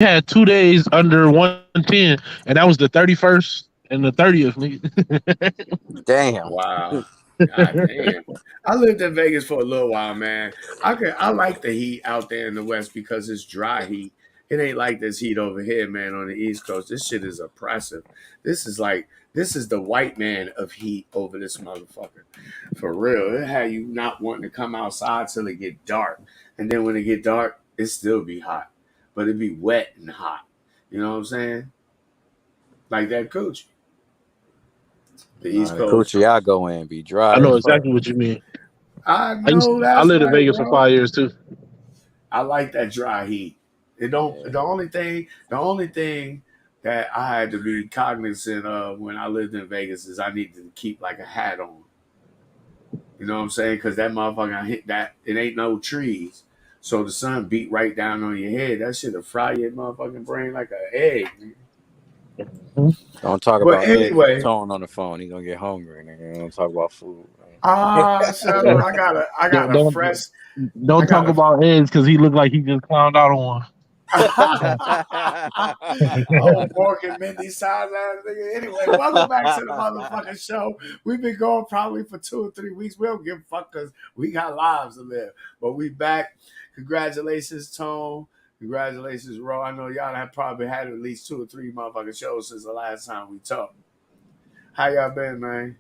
had 2 days under 110, and that was the 31st and the 30th. Nigga. Damn. Wow. God damn. I lived in Vegas for a little while, man. I like the heat out there in the West because it's dry heat. It ain't like this heat over here, man, on the East Coast. This shit is oppressive. This is the white man of heat over this motherfucker. For real. It had you not wanting to come outside till it get dark. And then when it get dark, it still be hot. But it be wet and hot. You know what I'm saying? Like that coochie. The East The Coast. coochie I go in be dry I know as fuck. exactly what you mean. I I know that's lived in right, Vegas for bro. 5 years too. I like that dry heat. It don't. Yeah. The only thing that I had to be cognizant of when I lived in Vegas is I needed to keep like a hat on. You know what I'm saying? Because that motherfucker hit that. It ain't no trees, so the sun beat right down on your head. That shit'll fry your motherfucking brain like an egg. Don't talk But about eggs with anyway, Tone on the phone. He gonna get hungry, nigga. Don't talk about food. so I got Don't a don't, fresh. I don't talk got a about eggs because he looked like he just clowned out on oh, Morgan Mindy size ass nigga. Anyway, welcome back to the motherfucking show. We've been going probably for 2 or 3 weeks. We don't give a fuck because we got lives to live. But we back. Congratulations, Tone. Congratulations, Ro. I know y'all have probably had at least 2 or 3 motherfucking shows since the last time we talked. How y'all been, man?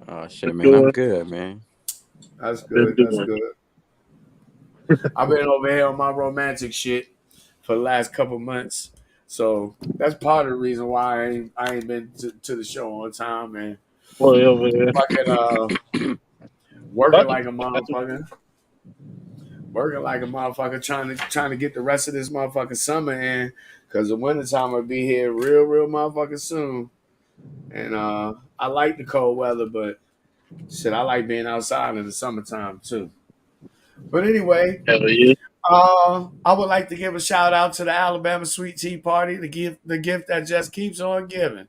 Oh shit, man. I'm one. good, man. That's I've been good. That's doing. good. I've been over here on my romantic shit for the last couple months. So that's part of the reason why I ain't been to the show on time, man. Boy, over there. Fucking working But like a motherfucker. Working like a motherfucker trying to get the rest of this motherfucking summer in. Cause the wintertime will be here real motherfucking soon. And I like the cold weather, but shit, I like being outside in the summertime too. But anyway, hell yeah. I would like to give a shout out to the Alabama Sweet Tea Party, the gift that just keeps on giving.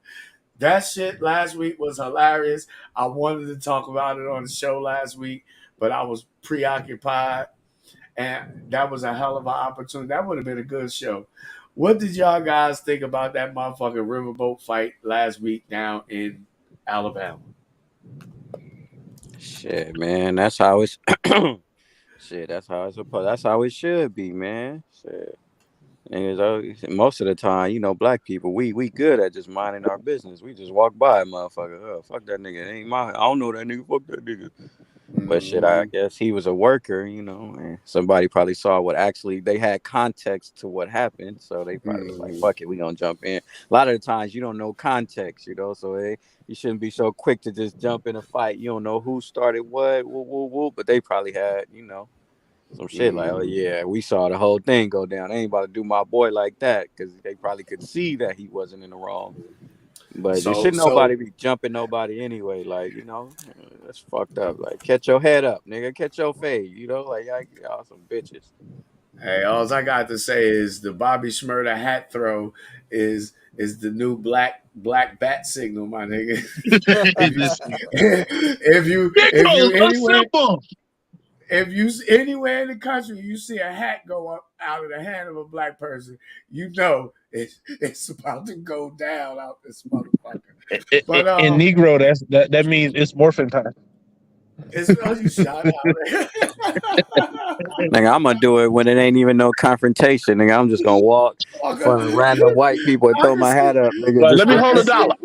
That shit last week was hilarious. I wanted to talk about it on the show last week, but I was preoccupied, and that was a hell of an opportunity. That would have been a good show. What did y'all guys think about that motherfucking riverboat fight last week down in Alabama? Shit, man. That's how it's. Shit, that's how it's supposed. That's how it should be, man. Shit. And most of the time, black people, we good at just minding our business. We just walk by a motherfucker. Oh, fuck that nigga. It ain't my. I don't know that nigga. Fuck that nigga. But shit, I Mm-hmm. guess he was a worker, and somebody probably saw what actually they had context to what happened, so they probably was like, Mm-hmm. "Fuck it, we gonna jump in." A lot of the times, you don't know context, so you shouldn't be so quick to just jump in a fight. You don't know who started what, woo, woo, woo, but they probably had, some shit like, "Oh Mm-hmm. yeah, we saw the whole thing go down. They ain't about to do my boy like that," because they probably could see that he wasn't in the wrong. But there So should so nobody be jumping nobody anyway. Like, that's fucked up. Like, catch your head up, nigga. Catch your fade. Like, y'all some bitches. Hey, all I got to say is the Bobby Shmurda hat throw is the new black bat signal, my nigga. if you This if you Negroes anywhere assemble. if you anywhere in the country you see a hat go up out of the hand of a black person, you know it's about to go down out this motherfucker. But In Negro, that means it's morphin time. it's you shot out. Nigga, I'm gonna do it when it ain't even no confrontation. Nigga, I'm just gonna walk in front of random white people and I throw can my see. hat up, nigga, Like, just let me to hold a see. dollar.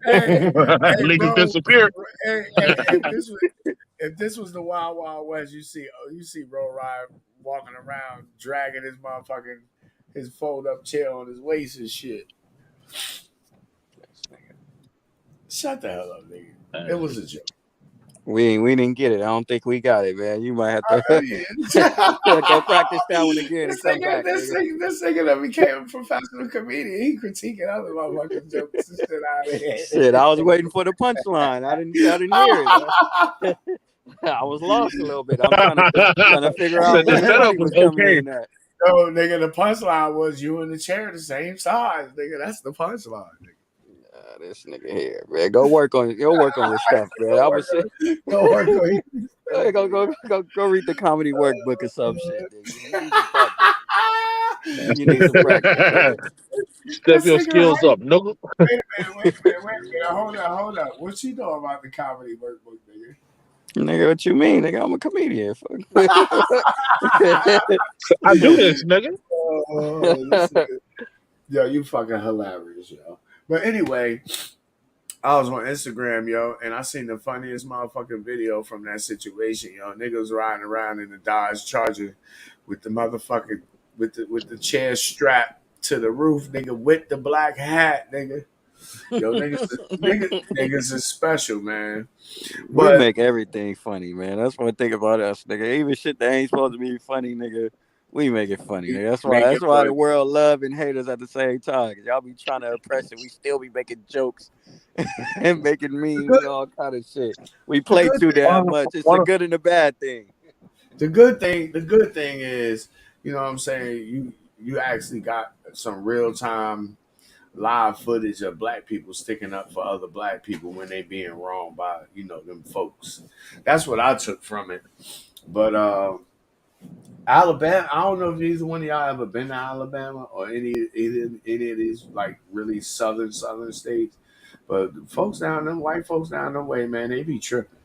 Hey, hey, Niggas bro. disappear. Hey, if this was the Wild Wild West, you see Ro Ryan walking around dragging his fold up chair on his waist and shit. Shut the hell up, nigga. It was a joke. We didn't get it. I don't think we got it, man. You might have I to mean, go practice that one again and this come nigga, back, this nigga. nigga, this nigga that became a professional comedian. He critiquing other motherfucking jokes and shit out of Shit, I was here. waiting for the punchline. I didn't hear it. I was lost a little bit. I'm trying to figure I out said where the the setup money was was coming okay. in at. No, nigga, the punchline was you and the chair the same size, nigga. That's the punchline, nigga. This nigga here, man. Go work on your stuff, man. Go I work was saying, on, go work on hey, yourself, go nigga. go go go read the comedy workbook or some shit, nigga. You need to practice. You need some practice. Step your skills up, nigga. Wait a minute. Hold up. What she know about the comedy workbook, nigga? Nigga, what you mean? Nigga, I'm a comedian. I do this, nigga. Yo, you fucking hilarious, yo. But anyway, I was on Instagram, yo, and I seen the funniest motherfucking video from that situation, yo. Niggas riding around in the Dodge Charger with the motherfucking with the chair strapped to the roof, nigga, with the black hat, nigga. Yo, niggas is special, man. We make everything funny, man. That's one thing about us, nigga. Even shit that ain't supposed to be funny, nigga, we make it funny, nigga. That's why the world love and hate us at the same time. Y'all be trying to oppress it, we still be making jokes and making memes and all kind of shit. We play too damn much. It's a good and a bad thing. The good thing is, you know what I'm saying, you actually got some real time live footage of black people sticking up for other black people when they being wronged by, you know, them folks. That's what I took from it. But Alabama, I don't know if either one of y'all ever been to Alabama or any of these like really southern states. But folks down them, white folks down them way, man, they be tripping.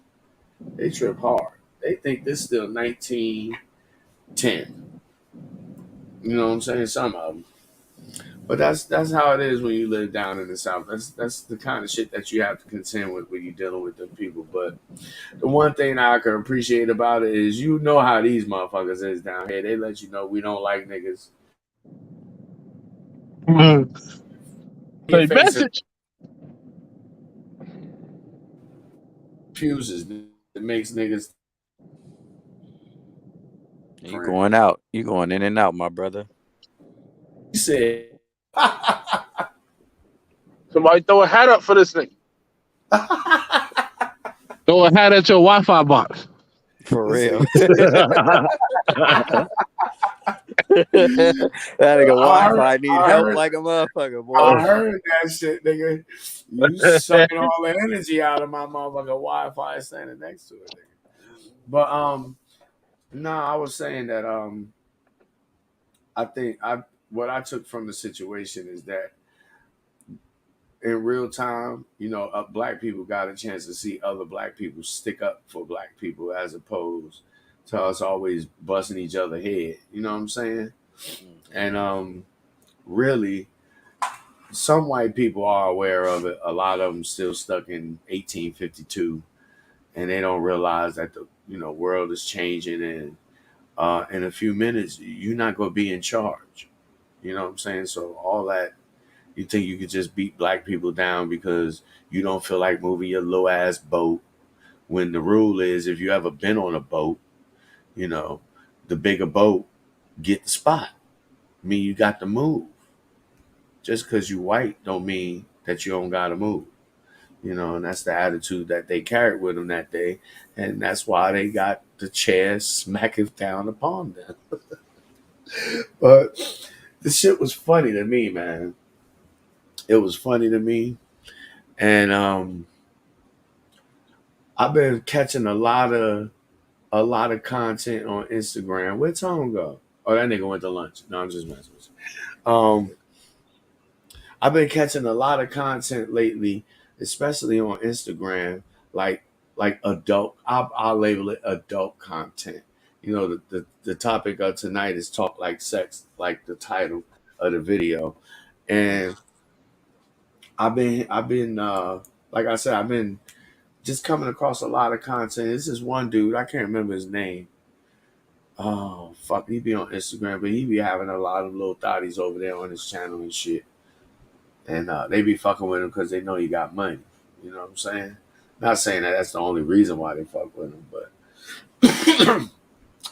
They trip hard. They think this is still 1910. You know what I'm saying? Some of them. But that's how it is when you live down in the South. That's the kind of shit that you have to contend with when you're dealing with them people. But the one thing that I can appreciate about it is, you know how these motherfuckers is down here. They let you know we don't like niggas. Say message. Fuses that makes niggas. You going out. You going in and out, my brother. You said. Somebody throw a hat up for this thing. Throw a hat at your Wi-Fi box. For real. That nigga Wi-Fi need help like a motherfucker, boy. I heard that shit, nigga. You sucking all the energy out of my motherfucking Wi-Fi standing next to it, nigga. But no, I was saying that I think what I took from the situation is that in real time, you know, black people got a chance to see other black people stick up for black people as opposed to us always busting each other head. You know what I'm saying? And really, some white people are aware of it. A lot of them still stuck in 1852, and they don't realize that the world is changing, and in a few minutes you're not going to be in charge. You know what I'm saying? So all that, you think you could just beat black people down because you don't feel like moving your little ass boat, when the rule is, if you ever been on a boat, you know, the bigger boat get the spot. I mean, you got to move. Just because you white don't mean that you don't got to move. You know, and that's the attitude that they carried with them that day. And that's why they got the chair smacking down upon them. But the shit was funny to me, man. It was funny to me. And I've been catching a lot of content on Instagram. Where'd Tone go? Oh, that nigga went to lunch. No, I'm just messing with you. I've been catching a lot of content lately, especially on Instagram, like adult. I'll label it adult content. You know, the topic of tonight is talk like sex, like the title of the video. And I've been like I said, I've been just coming across a lot of content. This is one dude, I can't remember his name. Oh fuck, he be on Instagram, but he be having a lot of little thotties over there on his channel and shit. And they be fucking with him because they know he got money. You know what I'm saying? Not saying that that's the only reason why they fuck with him, but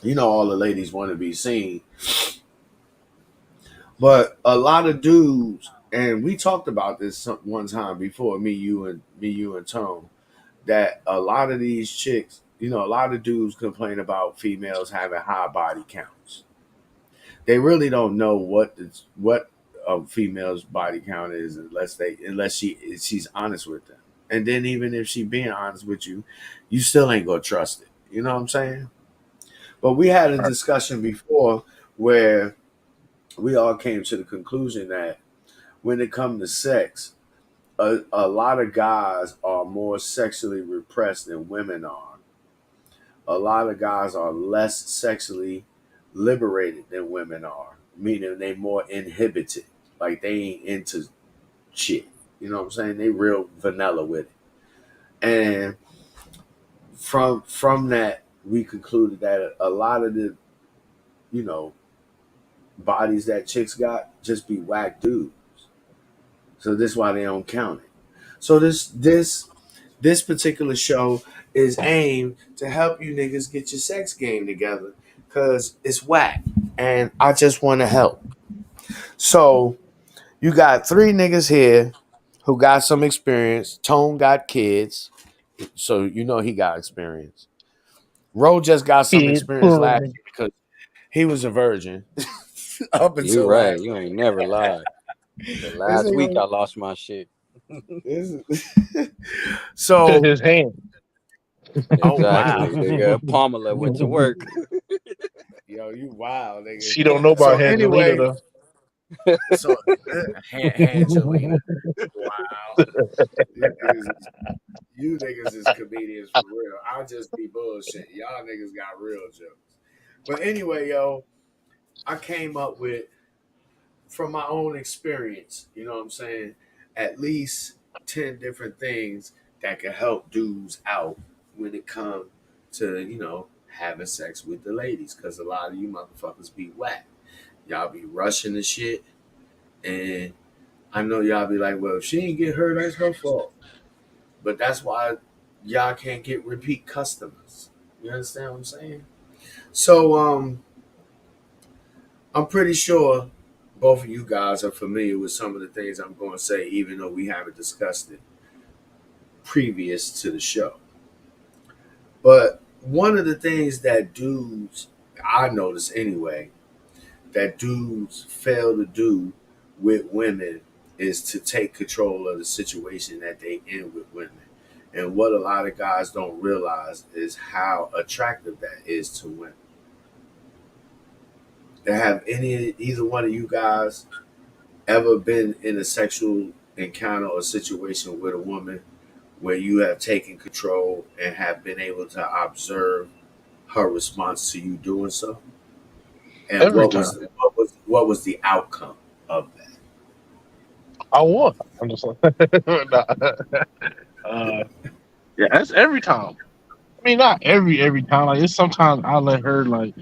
you know, all the ladies want to be seen. But a lot of dudes, and we talked about this one time before, me, you, and Tone, that a lot of these chicks, you know, a lot of dudes complain about females having high body counts. They really don't know what a female's body count is unless she's honest with them. And then even if she being honest with you, you still ain't gonna trust it. You know what I'm saying? But we had a discussion before where we all came to the conclusion that when it comes to sex, a lot of guys are more sexually repressed than women are. A lot of guys are less sexually liberated than women are, meaning they more inhibited. Like they ain't into shit. You know what I'm saying? They real vanilla with it. And from that, we concluded that a lot of the, you know, bodies that chicks got just be whack dudes. So this is why they don't count it. So this particular show is aimed to help you niggas get your sex game together because it's whack, and I just want to help. So you got three niggas here who got some experience. Tone got kids, so you know he got experience. Ro just got some Kid, experience last year because he was a virgin up You until right. last. You ain't never lied. The last week I lost my shit. So his hand. oh wow, Exactly, nigga. Pamela went to work. yo, you wild, nigga. She don't know So about Angelina anyway, though. so Angelina, wow, you niggas is comedians for real. I just be bullshit. Y'all niggas got real jokes. But anyway, yo, I came up with from my own experience. You know what I'm saying? At least 10 different things that can help dudes out when it comes to having sex with the ladies. Because a lot of you motherfuckers be whack. Y'all be rushing the shit, and I know y'all be like, well, if she ain't get hurt, that's her fault. But that's why y'all can't get repeat customers. You understand what I'm saying? So I'm pretty sure both of you guys are familiar with some of the things I'm going to say, even though we haven't discussed it previous to the show. But one of the things that dudes, I notice anyway, that dudes fail to do with women is to take control of the situation that they in with women. And what a lot of guys don't realize is how attractive that is to women. To have either one of you guys ever been in a sexual encounter or situation with a woman where you have taken control and have been able to observe her response to you doing so? And Every time what was the outcome of that? I won. I'm just like, nah. Yeah, that's every time. I mean, not every time. Like it's sometimes I let her like,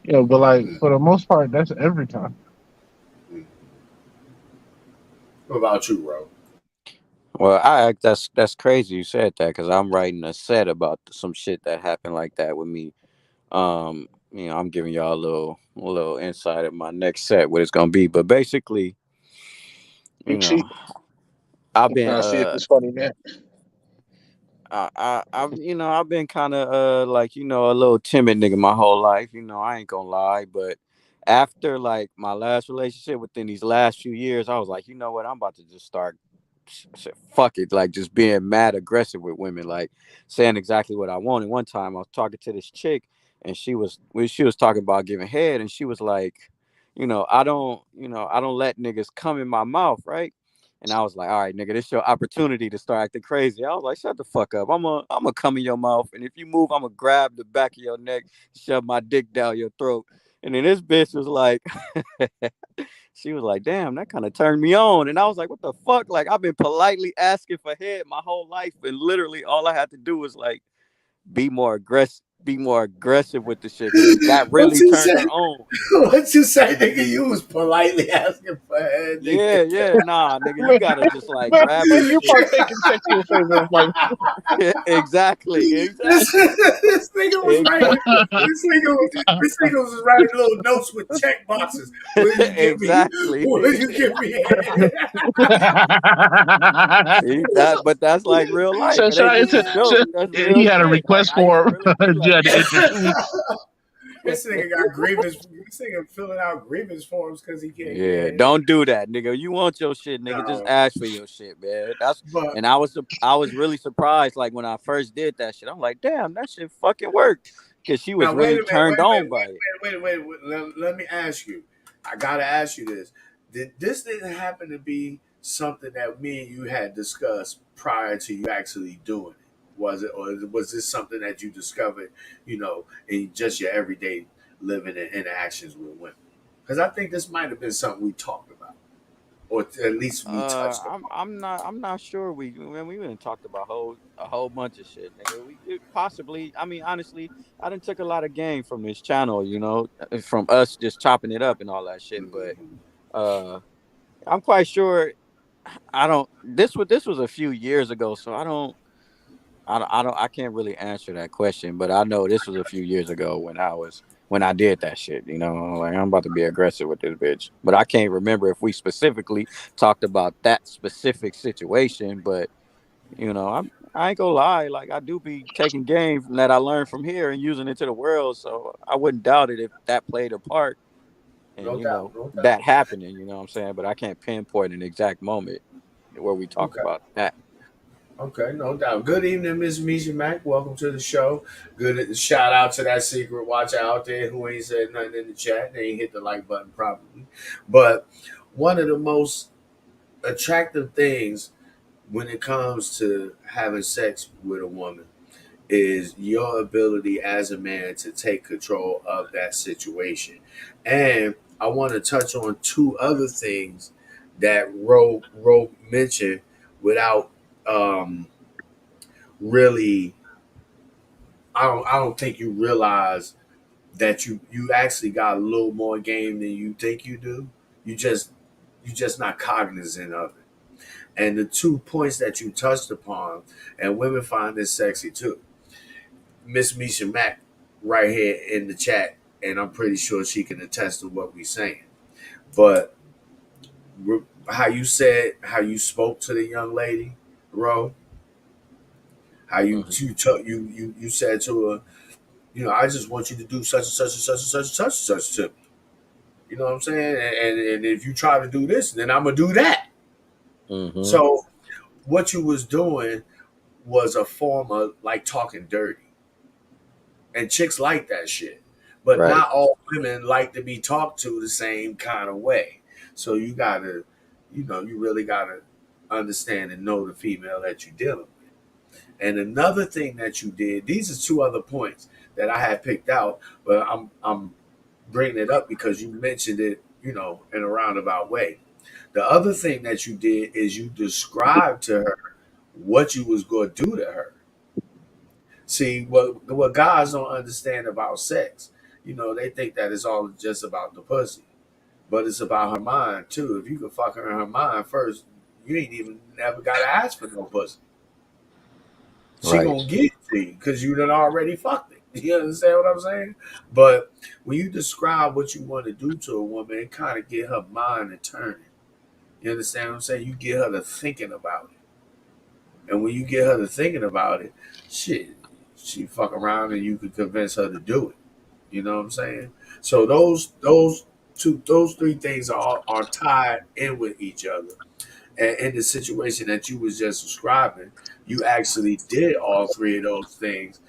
but like for the most part, that's every time. What about you, Ro? Well, that's crazy you said that because I'm writing a set about some shit that happened like that with me. I'm giving y'all a little insight of my next set, what it's gonna be. But basically, you Big sheep. know, I've been Now see if it's funny, man. I've been kind of like a little timid nigga my whole life. I ain't gonna lie, but after like my last relationship within these last few years, I was like, you know what, I'm about to just start fuck it, like just being mad aggressive with women, like saying exactly what I wanted. One time I was talking to this chick and she was talking about giving head and she was like, I don't let niggas come in my mouth, right? And I was like, all right, nigga, this your opportunity to start acting crazy. I was like, shut the fuck up. I'm gonna come in your mouth. And if you move, I'm gonna grab the back of your neck, shove my dick down your throat. And then this bitch was like, she was like, damn, that kind of turned me on. And I was like, what the fuck? Like, I've been politely asking for head my whole life. And literally all I had to do was like be more aggressive with the shit. Cause that What really you turned say? her on. What you say, nigga? You was politely asking for head, nigga. Yeah, nah, nigga, you Man, gotta just like man, grab man, this you shit. partaking sexual favors like exactly. This nigga was writing. Exactly. This nigga was writing little notes with check boxes. Will you give me? exactly. Will you give me head? But that's like real life. so, It should ain't I just enter? a joke. That's He real had a shit. Like request I used to form. really be You like had to enter that. 2 weeks. This nigga got grievance. This nigga filling out grievance forms because he can't get Yeah, head. don't do that, nigga. You want your shit, nigga. Just No, ask for your shit, man. but And I was really surprised. Like when I first did that shit, I'm like, damn, that shit fucking worked. Cause she was now wait really a minute. turned on by it. Wait. Let me ask you. I gotta ask you this: this didn't happen to be something that me and you had discussed prior to you actually doing it? Was it, or was this something that you discovered, in just your everyday living and interactions with women? Because I think this might have been something we talked about, or at least we touched upon. I'm not sure. We even talked about a whole bunch of shit, nigga. Possibly. I mean, honestly, I done took a lot of game from this channel, from us just chopping it up and all that shit. But Mm-hmm. uh, I'm quite sure. I don't. This was a few years ago, so I can't really answer that question. But I know this was a few years ago when I did that shit. Like I'm about to be aggressive with this bitch, but I can't remember if we specifically talked about that specific situation. But I ain't gonna lie, like I do be taking game that I learned from here and using it to the world. So I wouldn't doubt it if that played a part and No doubt, no that doubt. happening. You know what I'm saying? But I can't pinpoint an exact moment where we talked Okay. about that. Okay, no doubt. Good evening, Miss Misha Mack. Welcome to the show. Good shout out to that secret watcher out there who ain't said nothing in the chat. They ain't hit the like button probably. But one of the most attractive things when it comes to having sex with a woman is your ability as a man to take control of that situation. And I want to touch on two other things that Ro mentioned without really, I don't think you realize that you actually got a little more game than you think you do. You just you just not cognizant of it. And the 2 points that you touched upon, and women find this sexy too. Miss Misha Mack right here in the chat, and I'm pretty sure she can attest to what we're saying. But how you spoke to the young lady, Ro, how Mhm. you said to her, I just want you to do such and such and such and such and such and such to me. You know what I'm saying? And if you try to do this, then I'm gonna do that. Mhm. So what you was doing was a form of like talking dirty, and chicks like that shit. But Right. not all women like to be talked to the same kind of way. So you gotta, you really gotta understand and know the female that you're dealing with. And another thing that you did, these are two other points that I had picked out, but I'm bringing it up because you mentioned it, in a roundabout way. The other thing that you did is you described to her what you was going to do to her. See, what guys don't understand about sex, they think that it's all just about the pussy, but it's about her mind too. If you can fuck her in her mind first, you ain't even never got to ask for no pussy. She Right. gonna get it to you because you done already fucked it. You understand what I'm saying? But when you describe what you want to do to a woman, it kind of get her mind to turning. You understand what I'm saying? You get her to thinking about it, and when you get her to thinking about it, shit, she fuck around and you can convince her to do it. You know what I'm saying? So those three things are tied in with each other. And in the situation that you was just describing, you actually did all three of those things.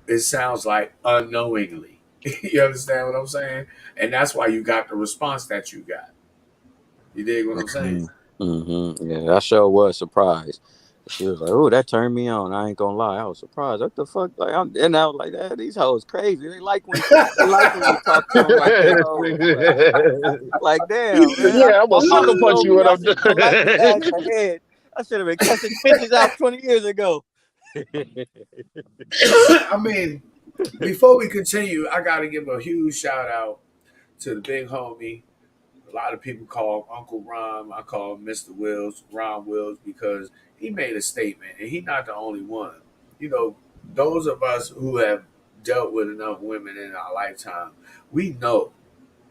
It sounds like unknowingly. You understand what I'm saying? And that's why you got the response that you got. You dig what I'm saying? Mhm. Mhm. Yeah, that show was surprised. She was like, "Oh, that turned me on." I ain't gonna lie, I was surprised. What the fuck? And I was like, "These hoes crazy. They like when you talk to them like they hoes." Like damn, man. Yeah, I'm gonna sucker Motherfuckers punch told you me when I I'm should done. have politely asked for head. I should have been cussing bitches out 20 years ago. I mean, before we continue, I got to give a huge shout out to the big homie. A lot of people call him Uncle Ron. I call him Mr. Wills, Ron Wills, because he made a statement, and he's not the only one. You know, those of us who have dealt with enough women in our lifetime, we know.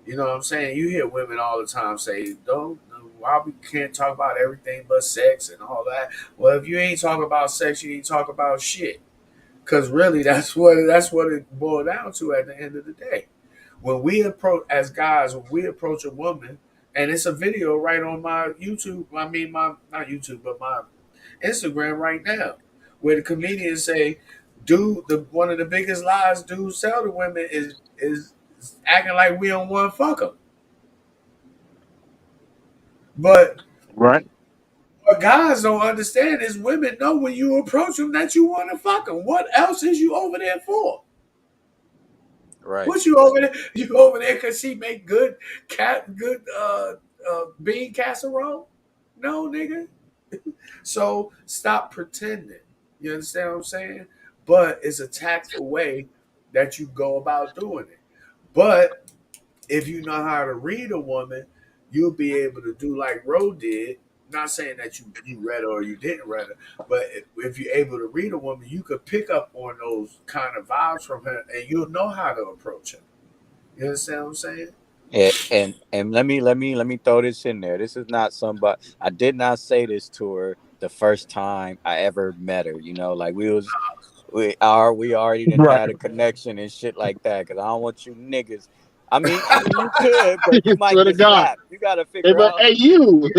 You know what I'm saying? You hear women all the time say, "Don't, why we can't talk about everything but sex and all that." Well, if you ain't talking about sex, you ain't talk about shit. Because really, that's what it boiled down to at the end of the day. When we approach as guys, when we approach a woman, and it's a video right on my YouTube. I mean, my not YouTube, but my Instagram right now, where the comedians say, "Dude, the one of the biggest lies dudes tell to women is acting like we don't want to fuck them." But Right. what guys don't understand is women know when you approach them that you want to fuck them. What else is you over there for? Right. What you over there? You over there because she make good bean casserole? No, nigga. So stop pretending. You understand what I'm saying? But it's a tactful way that you go about doing it. But if you know how to read a woman, you'll be able to do like Ro did. Not saying that you read her or you didn't read her, but if you're able to read a woman, you could pick up on those kind of vibes from her, and you'll know how to approach her. You understand what I'm saying? And let me throw this in there. This is not somebody. I did not say this to her the first time I ever met her. You know, like we already done Right. had a connection and shit like that. Cause I don't want you niggas. I mean, you could, but you might Swear to get God. slapped. You got to Hey, figure but out. hey, you.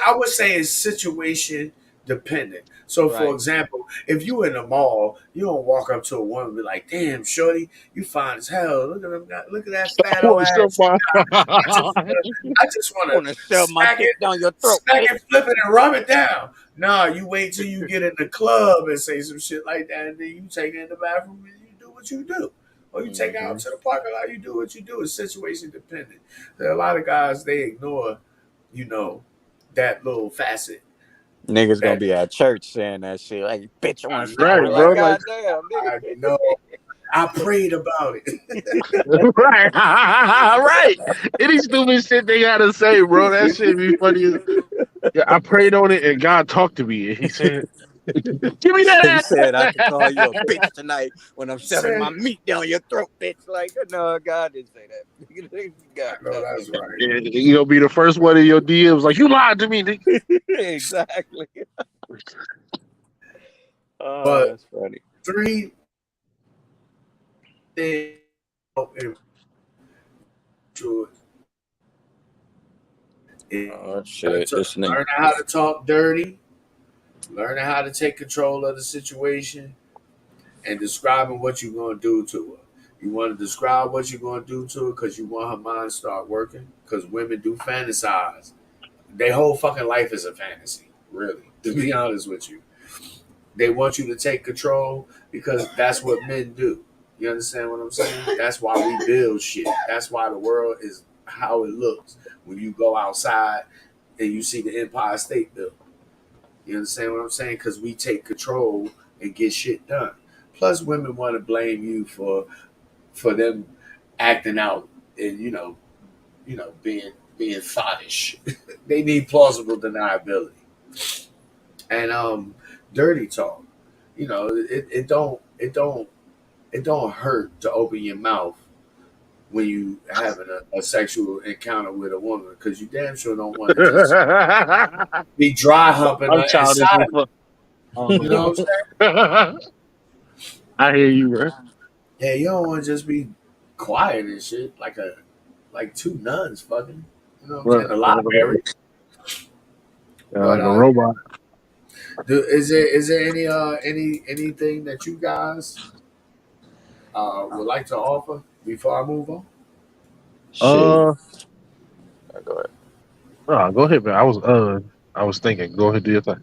I would say it's situation dependent. So, for Right. example, if you in the mall, you don't walk up to a woman and be like, "Damn, shorty, you fine as hell. Look at that fat old What's up, ass." boy? I just I want want to to shove my dick down your throat, bitch. flip it, and rub it down. Nah, you wait till you get in the club and say some shit like that, and then you take it in the bathroom and you do what you do. Or you take it Hmm. out to the parking lot, you do what you do. It's situation dependent. There are a lot of guys, they ignore, you know, that little facet. Niggas gonna That be at church saying that shit. Like, bitch, I want I to slap know, her. Right, Like, bro. right? Like, goddamn, I nigga. know. I prayed about it. right. Right. Any stupid shit they gotta say, bro. That shit be funny. Yeah, I prayed on it and God talked to me. And he said, give me He that said I could call you a ass. bitch tonight when I'm shoving my Said, meat down your throat, bitch. Like, no, God didn't say that. I God, know no. that's right. Yeah, you gonna be the first one in your DMs like, you lied to me, nigga. Exactly. Oh, But that's funny. three things to it. Oh shit, this nigga. Learning how to talk dirty, learning how to take control of the situation, and describing what you're going to do to her. You want to describe what you're going to do to her because you want her mind to start working. Because women do fantasize. Their whole fucking life is a fantasy, really, to be honest with you. They want you to take control because that's what men do. You understand what I'm saying? That's why we build shit. That's why the world is how it looks when you go outside and you see the Empire State Building. You understand what I'm saying? Because we take control and get shit done. Plus, women want to blame you for them acting out and being thottish. They need plausible deniability and dirty talk. It don't hurt to open your mouth when you having a sexual encounter with a woman because you damn sure don't want to just be dry humping I'm her childish inside. as fuck. You know what I'm saying? I hear you, bro. Yeah, you don't want to just be quiet and shit like two nuns fucking. You know what I'm saying? Bro, The library. But like a robot. is there anything that you guys would like to offer before I move on? Shit. Uh, Go ahead. go ahead, man. I was thinking. Go ahead, do your thing.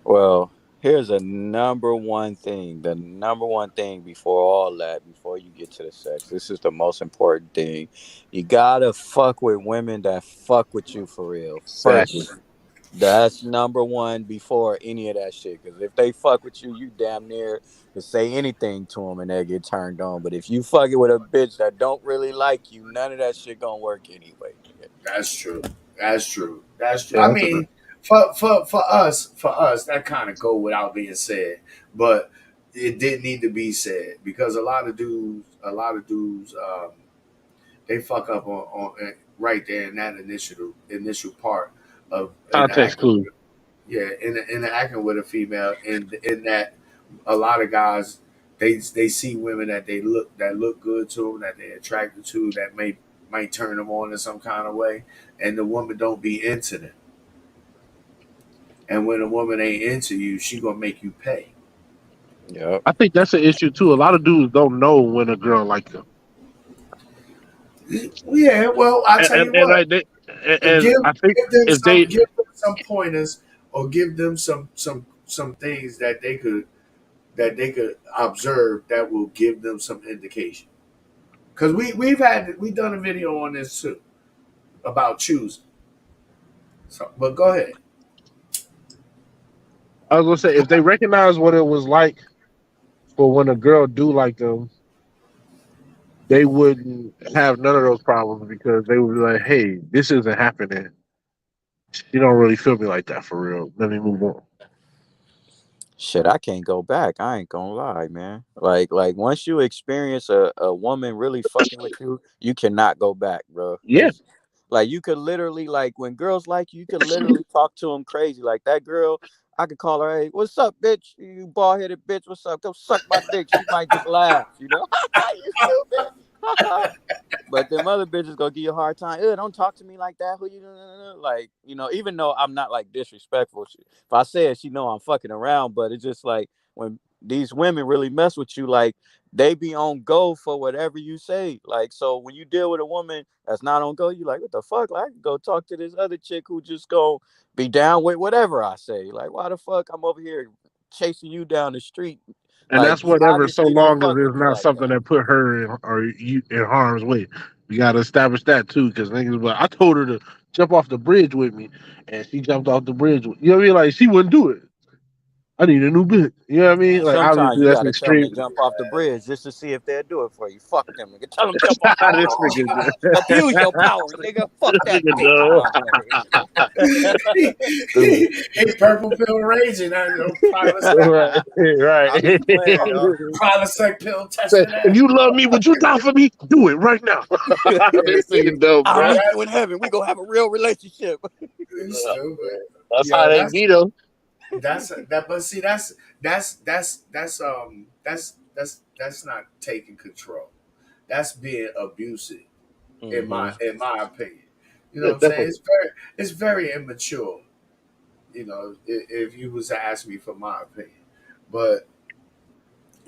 Well, here's a number one thing. The number one thing before all that, before you get to the sex, this is the most important thing. You gotta fuck with women that fuck with you for real Exactly. first. That's number one before any of that shit. Because if they fuck with you, you damn near can say anything to them and they get turned on. But if you fucking with a bitch that don't really like you, none of that shit gonna work anyway, nigga. That's true. That's true. That's true. Yeah, I that's a bit. mean, for us, that kind of go without being said, but it did need to be said because a lot of dudes, they fuck up on right there in that initial part of Context interacting. clue. Yeah, interacting with a female, and in that, a lot of guys they see women that look good to them, that they're attracted to, that might turn them on in some kind of way, and the woman don't be into them. And when a woman ain't into you, she gonna make you pay. Yep. I think that's an issue too. A lot of dudes don't know when a girl like them. Yeah, well, I tell you and what, like and I think if they give them some pointers, or give them some things that they could observe that will give them some indication. Because we've done a video on this too about choosing. So, but go ahead. I was gonna say if they recognize what it was like for when a girl do like them, they wouldn't have none of those problems because they would be like, "Hey, this isn't happening. You don't really feel me like that for real. Let me move on." Shit, I can't go back. I ain't gonna lie, man. Like once you experience a woman really fucking with you, you cannot go back, bro. Yeah, Cause like you could literally like when girls like you could literally talk to them crazy. Like that girl, I could call her, hey, what's up, bitch? You bald headed bitch, what's up? Go suck my dick. She might just laugh, you know? You stupid. But them other bitches gonna give you a hard time. Don't talk to me like that. Who you like? You know, even though I'm not like disrespectful. If I say it, she know I'm fucking around. But it's just like when these women really mess with you, like they be on go for whatever you say. Like so, when you deal with a woman that's not on go, you like what the fuck? Like I can go talk to this other chick who just go be down with whatever I say. Like why the fuck I'm over here chasing you down the street? and Like that's you whatever. So obviously don't long as fuck with it's me not like something that. that put her in or you in harm's way. We gotta establish that too, because niggas. But I told her to jump off the bridge with me, and she jumped off the bridge. You know what I mean? Like she wouldn't do it. I need a new bit. You know what I mean? Man, Like sometimes obviously you that's gotta tell them extreme. to jump off the bridge just to see if they'll do it for you. Fuck them, nigga. Tell them to jump off that This bitch. nigga, Abuse your power, nigga. Fuck this that nigga bitch. dumb. He purple pill raging. I know Right, I be playing, right. dog. Prilosec pill Say, testing if that. you love me, would you die for me? Do it right now. This nigga dumb, I'll Yo, bro. meet you in heaven. We gonna have a real relationship. that's stupid. That's how Yo, they beat him. that. But see, that's not taking control. That's being abusive, Mm-hmm. in my opinion. You know Yeah, what I'm saying? definitely. It's very immature. You know, if you was to ask me for my opinion, but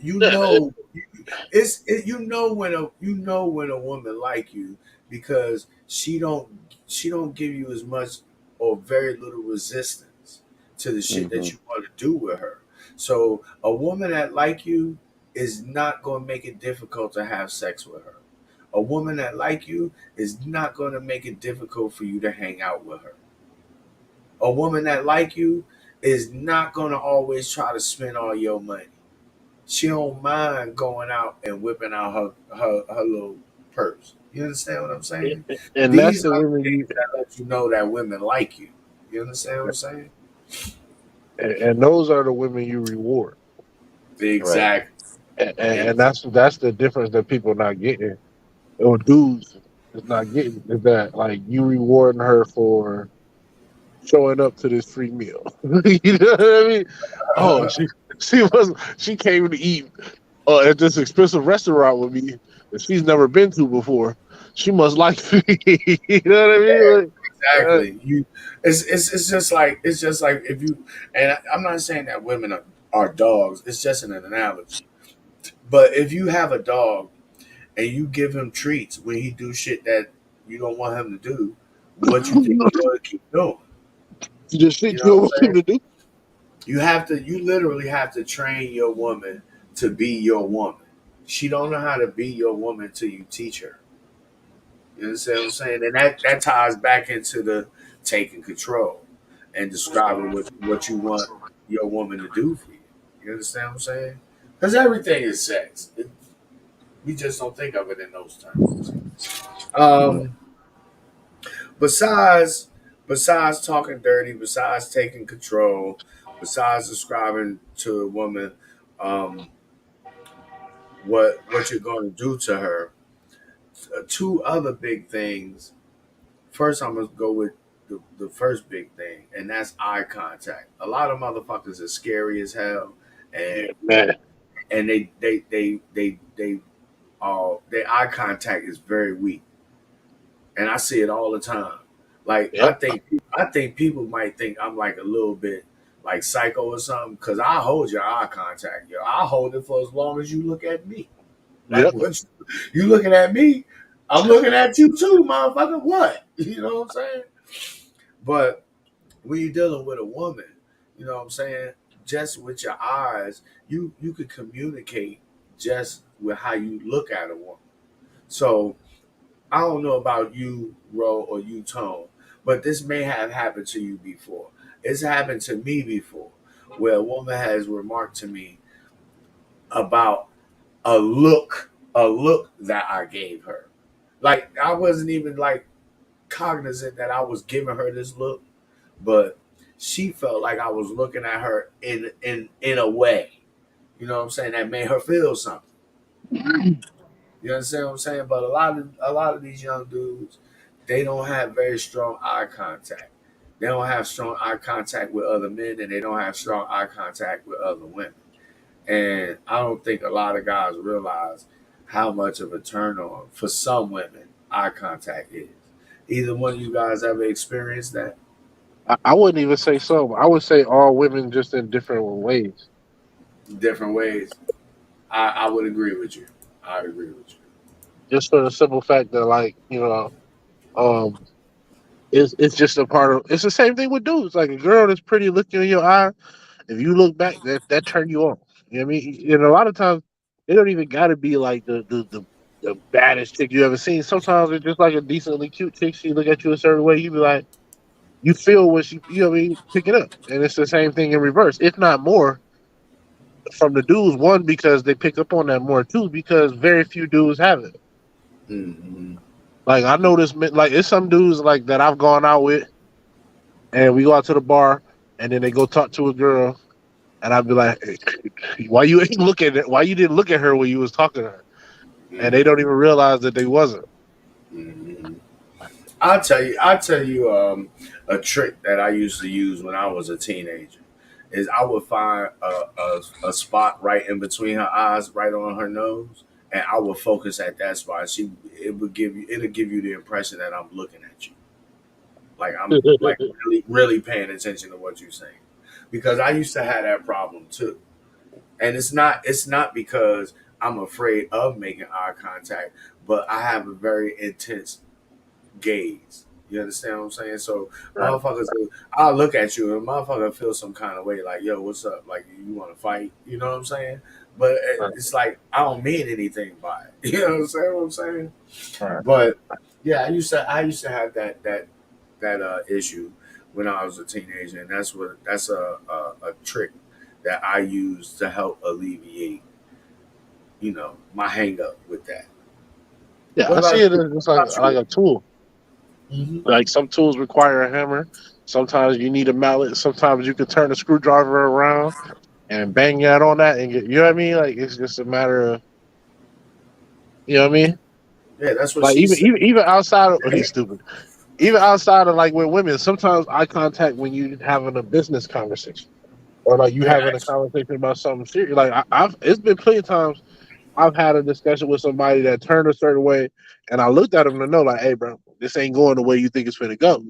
you Yeah, know, you know when a woman like you because she don't give you as much or very little resistance to the shit Mm-hmm. that you want to do with her. So a woman that like you is not going to make it difficult to have sex with her. A woman that like you is not going to make it difficult for you to hang out with her. A woman that like you is not going to always try to spend all your money. She don't mind going out and whipping out her little purse. You understand what I'm saying? and that's These the are women things you, that let you know that women like you. You understand what I'm saying? and those are the women you reward. Right. Exactly. And that's the difference that people not getting, or dudes is not getting, is that like you rewarding her for showing up to this free meal. You know what I mean? Oh, she came to eat at this expensive restaurant with me that she's never been to before. She must like me. You know what I mean? Like, Exactly. It's just like if you and I'm not saying that women are dogs. It's just an analogy. But if you have a dog and you give him treats when he do shit that you don't want him to do, what you think he's going to keep doing? just You shit know you what don't I'm want him saying? to do. You literally have to train your woman to be your woman. She don't know how to be your woman until you teach her. You understand what I'm saying? And that ties back into the taking control and describing what you want your woman to do for you. You understand what I'm saying? Because everything is sex. We just don't think of it in those terms. Um, besides besides talking dirty, besides taking control, besides describing to a woman um, what you're going to do to her, two other big things. First, I'm gonna go with the first big thing, and that's eye contact. A lot of motherfuckers are scary as hell, and Yeah, man. their eye contact is very weak, and I see it all the time. Like Yep. I think people might think I'm like a little bit like psycho or something because I hold your eye contact. Yo, I hold it for as long as you look at me. Like Yep. what you looking at me? I'm looking at you too, motherfucker. What? You know what I'm saying? But when you're dealing with a woman, you know what I'm saying? Just with your eyes, you could communicate just with how you look at a woman. So I don't know about you, Ro, or you, Tone, but this may have happened to you before. It's happened to me before, where a woman has remarked to me about a look that I gave her. Like I wasn't even like cognizant that I was giving her this look, but she felt like I was looking at her in a way, you know what I'm saying, that made her feel something. You understand what I'm saying? But a lot of these young dudes, they don't have very strong eye contact. They don't have strong eye contact with other men, and they don't have strong eye contact with other women. And I don't think a lot of guys realize how much of a turn on for some women eye contact is. Either one of you guys ever experienced that? I wouldn't even say some. I would say all women, just in different ways. Different ways. I would agree with you. I agree with you. Just for the simple fact that, like, um, it's just a part of. It's the same thing with dudes. Like a girl that's pretty, looking in your eye. If you look back, that turn you on. You know what I mean? And a lot of times, it don't even got to be like the baddest chick you ever seen. Sometimes it's just like a decently cute chick. She look at you a certain way, you be like, you feel what she, you know what I mean, pick it up. And it's the same thing in reverse, if not more, from the dudes. One, because they pick up on that more. Two, because very few dudes have it. Mm-hmm. Like I noticed, like it's some dudes like that I've gone out with, and we go out to the bar, and then they go talk to a girl, and I'd be like, hey, "Why you ain't looking at? Why you didn't look at her when you was talking to her?" And they don't Mm-hmm. even realize that they wasn't. Mm-hmm. I'll tell you a trick that I used to use when I was a teenager is I would find a spot right in between her eyes, right on her nose, and I would focus at that spot. It'll give you the impression that I'm looking at you. Like I'm like really, really paying attention to what you're saying. Because I used to have that problem too. And it's not because I'm afraid of making eye contact, but I have a very intense gaze. You understand what I'm saying? So Right, motherfuckers, I'll look at you and motherfucker feel some kind of way, like, yo, what's up? Like, you want to fight? You know what I'm saying? But right, it's like I don't mean anything by it. You know what I'm saying? right. But yeah, I used to have that issue when I was a teenager, and that's a trick that I use to help alleviate, my hang up with that. Yeah, What I see about it you? as just What about like you? a tool. Mm-hmm. Like some tools require a hammer. Sometimes you need a mallet. Sometimes you can turn a screwdriver around and bang that on that and get. You know what I mean? Like it's just a matter of. You know what I mean? Yeah, that's what Like she said. even outside of he's stupid. Even outside of like with women, sometimes eye contact when you having a business conversation or like you Yeah, having a that's conversation about something serious. Like I've it's been plenty of times I've had a discussion with somebody that turned a certain way, and I looked at them to know like, hey, bro, this ain't going the way you think it's gonna go,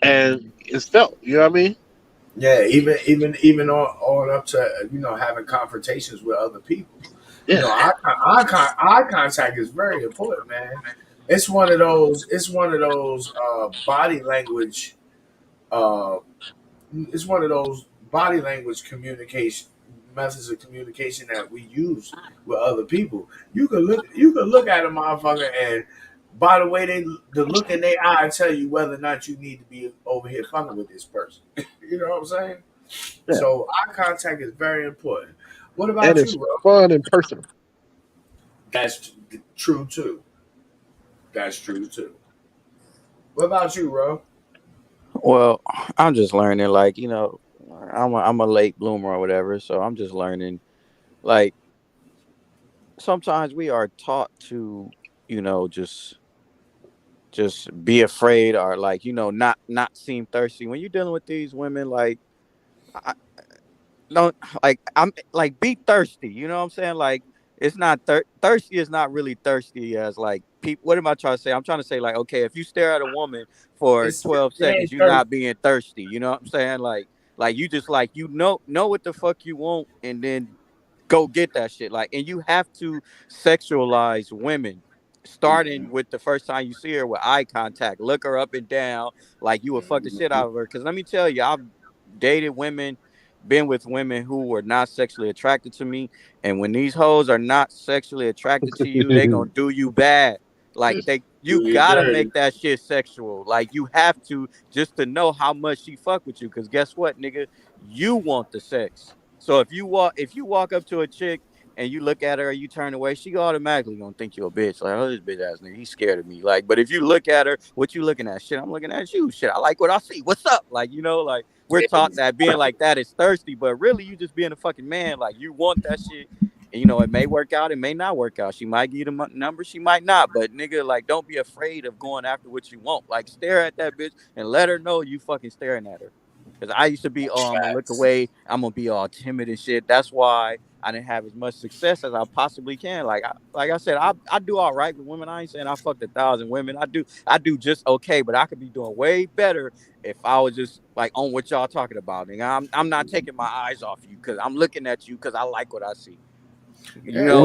and it's felt. You know what I mean? yeah. Even on up to having confrontations with other people. Yeah, Eye contact is very important, man. It's one of those. It's one of those body language. Uh, it's one of those body language communication methods of communication that we use with other people. You can look at a motherfucker and by the way the look in their eye tell you whether or not you need to be over here fucking with this person. You know what I'm saying? yeah, So eye contact is very important. What and about you, it's bro? fun and personal. That's true too. That's true too. What about you, bro? Well, I'm just learning. Like I'm a late bloomer or whatever, so I'm just learning. Like sometimes we are taught to, just be afraid or like not seem thirsty when you're dealing with these women. Like I don't like I'm like be thirsty. You know what I'm saying? Like it's not thirsty is not really thirsty as like people. What am I trying to say? I'm trying to say like okay, if you stare at a woman for It's 12 it seconds, ain't you're thirsty. not being thirsty. You know what I'm saying? Like you just like know what the fuck you want and then go get that shit. Like and you have to sexualize women starting with the first time you see her with eye contact. Look her up and down like you would fuck the shit out of her. Because let me tell you, I've dated women, been with women who were not sexually attracted to me. And when these hoes are not sexually attracted to you, they gonna do you bad. Like you Do you gotta dirty. make that shit sexual. Like you have to, just to know how much she fuck with you. Cause guess what, nigga, you want the sex. So if you walk up to a chick and you look at her, you turn away, she automatically gonna think you a bitch. Like, oh, this bitch ass nigga, he's scared of me. Like, but if you look at her, what you looking at? Shit, I'm looking at you. Shit, I like what I see. What's up? Like, like we're taught that being like that is thirsty, but really you just being a fucking man. Like, you want that shit. And, it may work out, it may not work out. She might give you the number, she might not. But nigga, like, don't be afraid of going after what you want. Like, stare at that bitch and let her know you fucking staring at her. Because I used to be, I'm gonna look away, I'm gonna be all timid and shit. That's why I didn't have as much success as I possibly can. Like I said, I do all right with women. I ain't saying I fucked 1,000 women. I do just okay, but I could be doing way better if I was just like on what y'all talking about. And I'm not taking my eyes off you because I'm looking at you because I like what I see.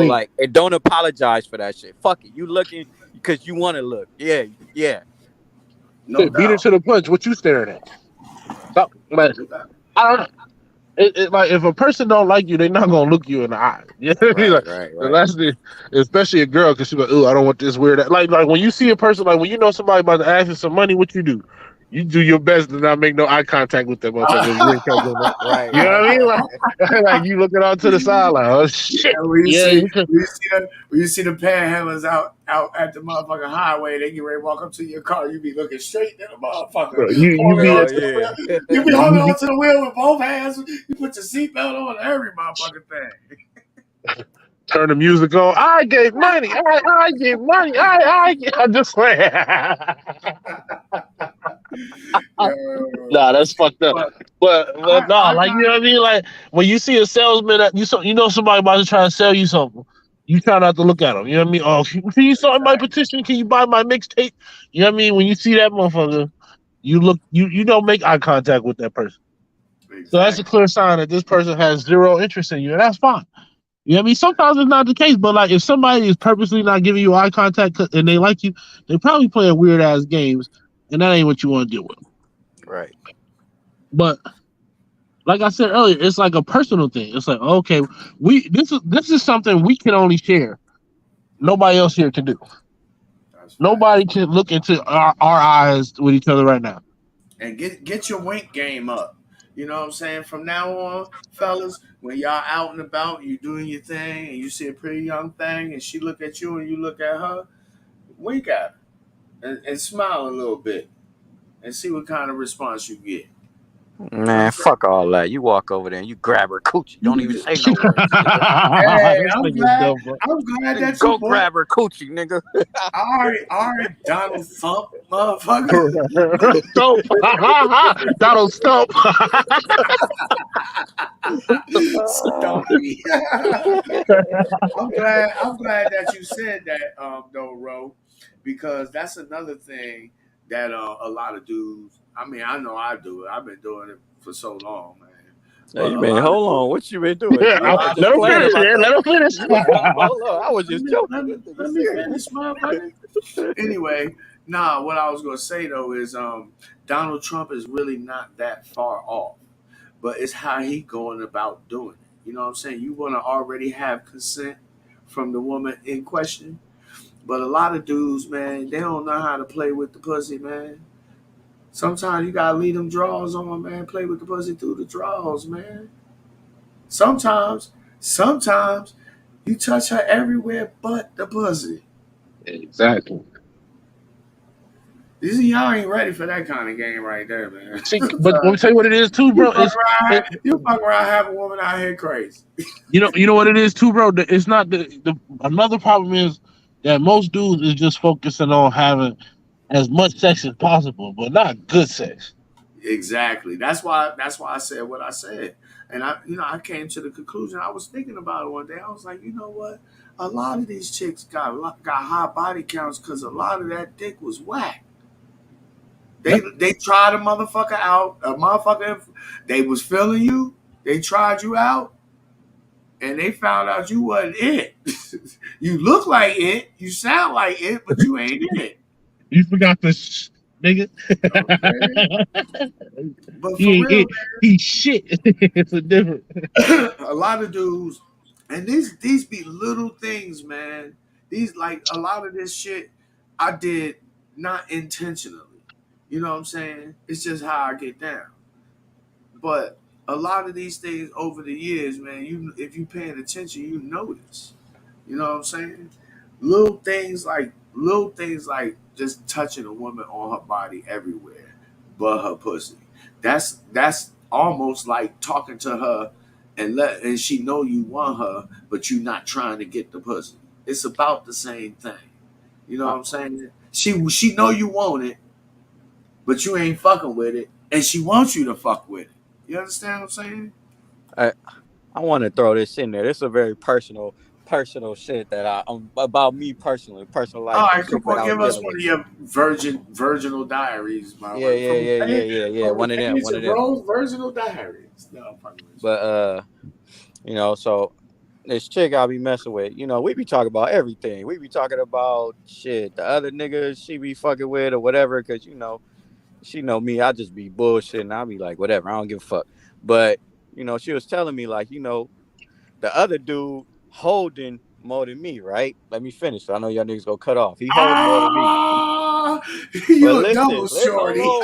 Like, and don't apologize for that shit. Fuck it. You looking because you want to look. Yeah, yeah. No Beat her doubt. to the punch. What you staring at? Stop. Like, I don't know. Like if a person don't like you, they're not gonna look you in the eye. You know what I mean? Right, Like, right, the right. last thing, especially a girl, because she's like, "Ooh, I don't want this weird." Like when you see a person, like when you know somebody about to ask you some money, what you do? You do your best to not make no eye contact with that motherfucker. If you ain't trying to go Right, you know what I right, mean? right. Like you looking out to the side, like, oh shit, Yeah, when you yeah. see when you see the panhandlers out at the motherfucking highway, they get ready to walk up to your car. You be looking straight at the motherfucker, You holding be on at Oh to the yeah. wheel. You be holding on to the wheel with both hands. You put your seatbelt on every motherfucking thing. turn the music on. I gave money. I gave money. I just like, Yeah, nah, that's fucked up. but But no, I like you know got what I mean. Like when you see a salesman, you know somebody about to try to sell you something. You try not to look at them. You know what I mean? Oh, can you sign my petition? Can you buy my mixtape? You know what I mean? When you see that motherfucker, you look. You don't make eye contact with that person. So that's a exactly. clear sign that this person has zero interest in you, and that's fine. You know what I mean? Sometimes it's not the case, but like if somebody is purposely not giving you eye contact and they like you, they probably playing weird ass games, and that ain't what you want to deal with. Right. But like I said earlier, it's like a personal thing. It's like, okay, this is something we can only share. Nobody else here can do. That's Nobody facts. can look into our eyes with each other right now. And get your wink game up. You know what I'm saying? From now on, fellas, when y'all out and about, you doing your thing, and you see a pretty young thing, and she look at you and you look at her, wink at her and smile a little bit and see what kind of response you get. You know what I'm Man, saying? fuck all that. You walk over there and you grab her coochie. Don't even say no words, nigga. Hey, This I'm thing is glad. dumb, bro. I'm glad Nigga, that you go bought. grab her coochie, nigga. All right, Donald Thump, motherfucker. Stump. Donald Stump. Stumpy. I'm glad that you said that, though, Ro, because that's another thing that a lot of dudes. I mean, I know I do it. I've been doing it for so long, man. Hey, But you a been lot of hold dudes, on. What you been doing? Yeah, You lot just let him playing finish, about man. the. Let him finish. Hold on. I was let just me joking. let me This nigga let me serious. finish, motherfucker. Anyway, nah. What I was gonna say though is, Donald Trump is really not that far off, but it's how he going about doing it. You know what I'm saying? You want to already have consent from the woman in question, but a lot of dudes, man, they don't know how to play with the pussy, man. Sometimes you gotta leave them drawers on, man. Play with the pussy through the drawers, man. Sometimes you touch her everywhere but the pussy. Exactly. You see, y'all ain't ready for that kind of game right there, man. See, but let me tell you what it is too, You bro. fuck It, around, you fuck around, have a woman out here crazy. you know what it is too, bro. It's not the another problem is that most dudes is just focusing on having as much sex as possible, but not good sex. Exactly. That's why I said what I said. And I came to the conclusion. I was thinking about it one day. I was like, you know what? A lot of these chicks got high body counts because a lot of that dick was whack. They Yep. they tried a motherfucker out. A motherfucker, they was feeling you. They tried you out, and they found out you wasn't it. You look like it, you sound like it, but you ain't it. You forgot the nigga. Okay. But for he real, he shit. It's a different. man, a lot of dudes, and these be little things, man. These like a lot of this shit I did not intentionally. You know what I'm saying? It's just how I get down. But a lot of these things over the years, man, you if you paying attention, you notice. You know what I'm saying? Little things like just touching a woman on her body everywhere, but her pussy. That's almost like talking to her and she know you want her, but you not trying to get the pussy. It's about the same thing. You know what I'm saying? She know you want it, but you ain't fucking with it, and she wants you to fuck with it. You understand what I'm saying? I want to throw this in there. This is a very personal shit that about me personally, personal All life, the right, come chick that on, I was give us dealing one with. of your virginal diaries, my Yeah, way. yeah, yeah, yeah, yeah, yeah. From the One of them, page one of of them. Rose, virginal diaries. No, I'm fucking with you. But so this chick I be messing with, we be talking about everything. We be talking about shit, the other niggas she be fucking with or whatever, because she know me, I just be bullshitting. I be like, whatever, I don't give a fuck. But she was telling me like, the other dude holding more than me, right? Let me finish. I know y'all niggas gonna cut off. He holding more than me. Ah, But you a double listen, shorty. hold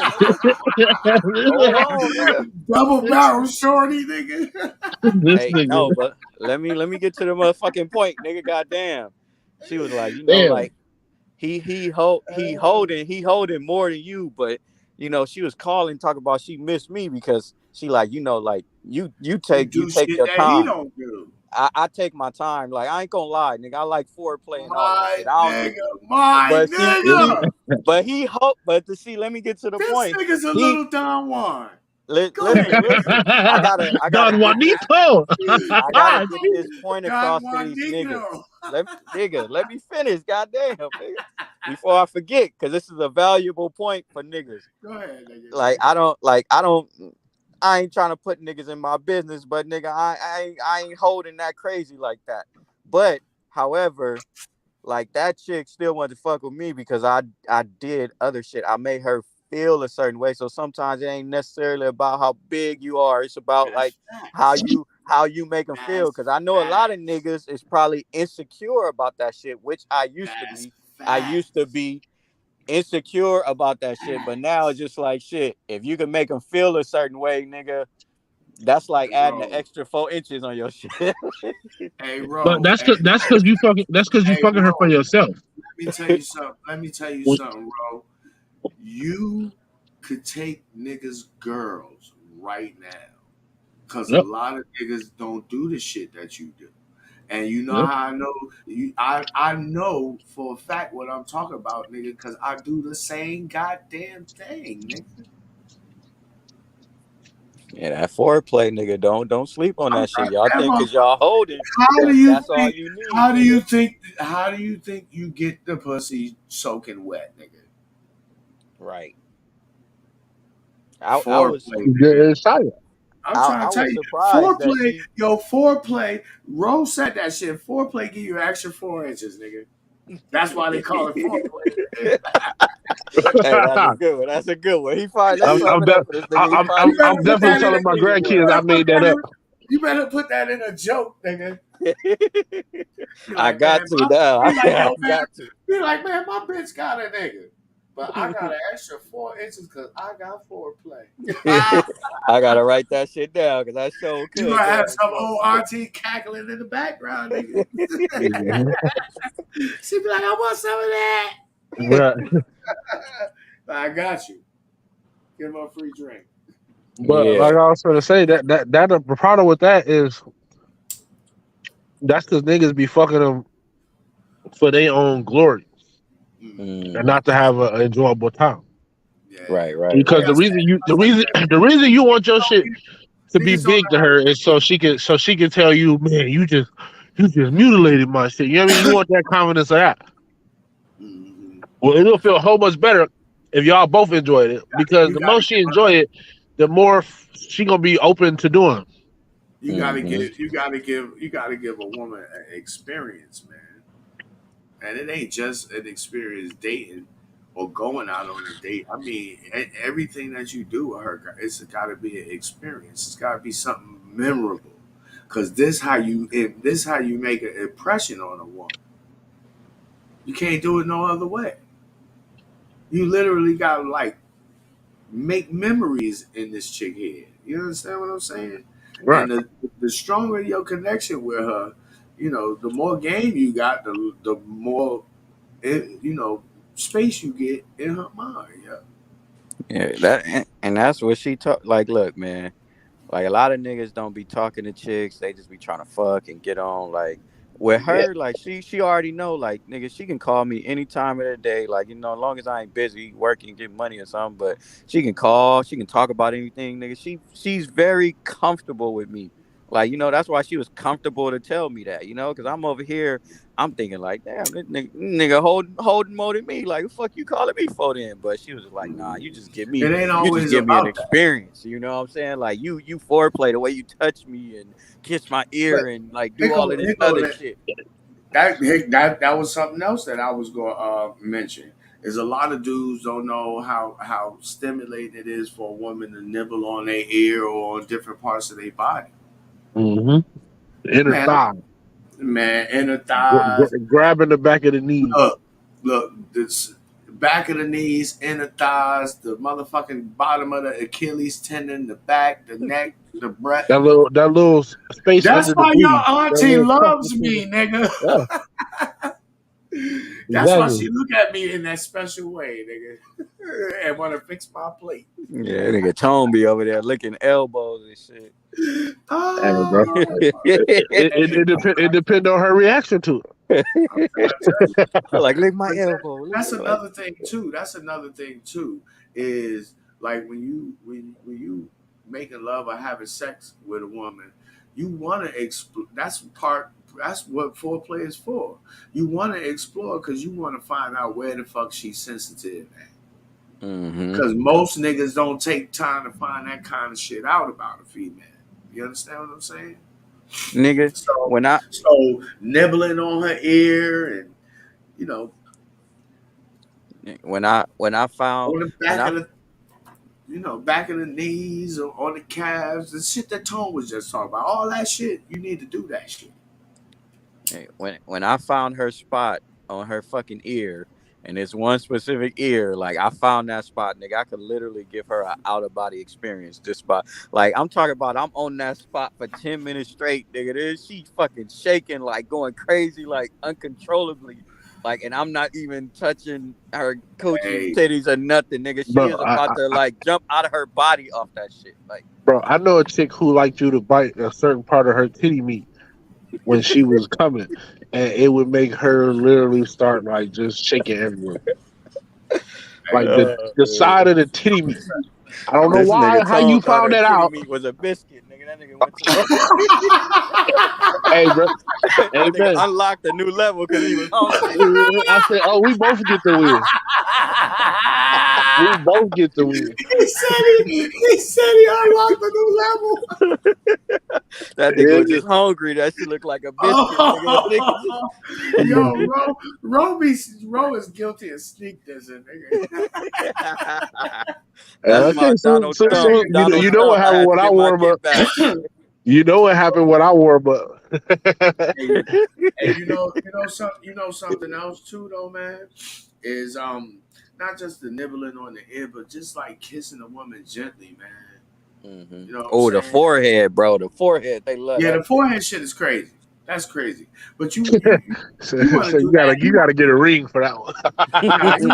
on, nigga. Double barrel shorty, nigga. This Hey, no, nigga. but let me get to the motherfucking point, nigga. Goddamn. She was like, Damn. like he holding more than you, but she was calling talking about she missed me because she like like you You take do shit your that he time. don't do. I take my time. Like I ain't gonna lie, nigga. I like foreplay and all that My shit. I don't just nigga, my but nigga. to see, let me get to the This point. nigga's a He little Don Juan. Go listen, ahead. listen. I gotta Don get this. Juanito. I gotta Ah, get shit. this point Don across to these niggas. Juanico. Let me finish, goddamn, nigga. Before I forget, because this is a valuable point for niggas. Go ahead, nigga. Like I ain't trying to put niggas in my business, but nigga, I ain't holding that crazy like that. But however, like that chick still wanted to fuck with me because I did other shit. I made her feel a certain way. So sometimes it ain't necessarily about how big you are. It's about like That's facts. how you make them feel. That's Because I know a lot of facts. niggas is probably insecure about that shit, which I used to That's be. I used to facts. be insecure about that shit, but now it's just like shit. If you can make them feel a certain way, nigga, that's like Hey, adding an Ro. extra 4 inches on your shit. Hey, But Ro. that's Hey, cause you fucking hey, her for Ro. yourself. Let me tell you something. Let me tell you When- something, Ro. You could take niggas' girls right now. Cause a Yep. lot of niggas don't do the shit that you do. And you know Yep. how I know I know for a fact what I'm talking about, nigga, because I do the same goddamn thing, nigga. Yeah, that foreplay, nigga. Don't sleep on I'm that shit. trying Y'all that think cause motherfucker. y'all holding, How do you that's all think you need, nigga. how do you think you get the pussy soaking wet, nigga? Right. I was Foreplay, nigga. Get excited. I'm trying I to tell was you, surprised that foreplay, she yo, foreplay. Rose said that shit. Foreplay give you an extra 4 inches, nigga. That's why they call it foreplay. Hey, that's a good one. That's a good one. He fine. Let's I'm, sum I'm, it de- up for this nigga. He You probably better I'm put definitely that in. telling my You grandkids I better put made that that in. up. You better put that in a joke, nigga. Be I like, man, got to now. be like, I yo, man. got to. Be like, man, my bitch got a nigga, but I got an extra 4 inches because I got foreplay. I gotta write that shit down because I sure You could gonna go have ahead and some smoke old some dick. auntie cackling in the background, nigga. Mhm. She be like, I want some of that. Right. I got you. Give him a free drink. But Yeah. like I was trying to say, the problem with that is that's because niggas be fucking them for their own glory and Mm, not to have an enjoyable time. Yeah. right, right, Because Like I right. said, the reason you want your shit to be niggas don't big know to how her is so she can tell you, man, you just mutilated my shit. You know what I mean? You want that confidence of that. to. Mhm. Well, it'll feel a whole much better if y'all both enjoyed it because You the gotta most she enjoy it, the more she gonna be open to doing. you gotta Mm-hmm. give you gotta give a woman an experience, man. And it ain't just an experience dating or going out on a date. I mean, everything that you do with her, it's got to be an experience. It's got to be something memorable. Cause this how you make an impression on a woman. You can't do it no other way. You literally got to like make memories in this chick head. You understand what I'm saying? Right. And the stronger your connection with her, the more game you got, the more space you get in her mind. Yeah. Yeah, and that's what she talk. Like, look, man. Like a lot of niggas don't be talking to chicks. They just be trying to fuck and get on. Like with Yeah. her, like she already know. Like nigga, she can call me any time of the day. Like as long as I ain't busy working, getting money or something. But she can call. She can talk about anything, nigga. She's very comfortable with me. Like that's why she was comfortable to tell me that. Because I'm over here. I'm thinking like, damn, this nigga holding more than me. Like, what the fuck you calling me for then? But she was just like, nah, you just give It me ain't you just always give me an about that. experience. You know what I'm saying? Like you foreplay the way you touch me and kiss my But ear and like do here all go, of this here go other that, shit. that was something else that I was going to mention. Is a lot of dudes don't know how stimulating it is for a woman to nibble on their ear or on different parts of their body. Mm-hmm. Inner Man, thigh. inner thighs. Grabbing the back of the knee. Look, this back of the knees, inner thighs, the motherfucking bottom of the Achilles tendon, the back, the neck, the breast. That little space That's under the why your booty. That auntie little cuff loves between me, nigga. Yeah, That's why she exactly. look at me in that special way, nigga, and want to fix my plate. Yeah, nigga Tone be over there licking elbows and shit. Hey, bro. It depend on her reaction to Like lick my But elbow. that's Like, another thing too. That's another thing too. Is like when you making love or having sex with a woman, you want to explore. That's what foreplay is for. You want to explore because you want to find out where the fuck she's sensitive at. mm-hmm. Because most niggas don't take time to find that kind of shit out about a female. You understand what I'm saying? Nigga, So, when I so nibbling on her ear and you know when I when I found on the when back I of the back of the knees or on the calves, the shit that Tone was just talking about, all that shit, you need to do that shit. when I found her spot on her fucking ear, and it's one specific ear, like I found that spot, nigga, I could literally give her an out of body experience. This spot, like I'm talking about, I'm on that spot for 10 minutes straight, nigga. She fucking shaking, like going crazy, like uncontrollably. Like, and I'm not even touching her coochie, Hey, titties, or nothing, nigga. She bro. is about to like jump out of her body off that shit. Like, Bro, I know a chick who liked you to bite a certain part of her titty meat when she was coming, and it would make her literally start like just shaking everywhere, like hey, the side of the titty meat. I don't know this why, nigga how Tone you thought found her that titty out. meat was a biscuit, nigga. That nigga went to the Hey, bro. Hey, that nigga man. unlocked a new level because he was hungry. I said, oh, we both get the win. We both get the win. he said he unlocked a new level. That nigga was just hungry. That shit looked like a biscuit, nigga. The nigga just Oh, yo, Ro is guilty of sneak dissing, nigga. That's my Okay, so Donald so That Trump. so Donald you know what Trump. I happened had to when I get my warm up. get back. You know what happened when I warm up. nigga. And something else too though, man, is not just the nibbling on the ear, but just like kissing a woman gently, man. Mm-hmm. You know what I'm Oh, the saying? forehead, bro. The forehead. They love Yeah, that the shit. forehead shit is crazy. That's crazy. But you want to So do that. you gotta get a ring for that one. Nah, you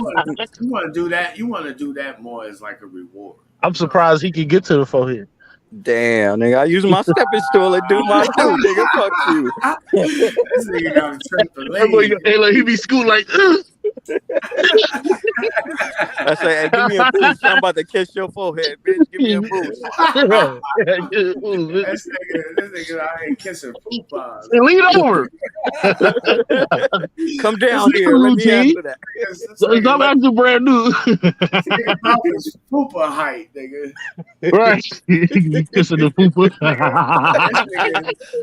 want to do that. You want to do that more as like a reward. I'm You know what I'm surprised he can get to the forehead. Damn, nigga. I use my stepping stool and do my do, nigga. Fuck you. saying? This nigga got a trampoline. Hey, look, he be scooting like, ugh. I say, hey, give me a boost. I'm about to kiss your forehead, bitch. Give me a boost. This nigga out here kissing poopahs. Lean over. Come down here. Let me answer that. Stop acting brand new. This nigga mouth is poopa height, nigga. Right. Kissing the poopa.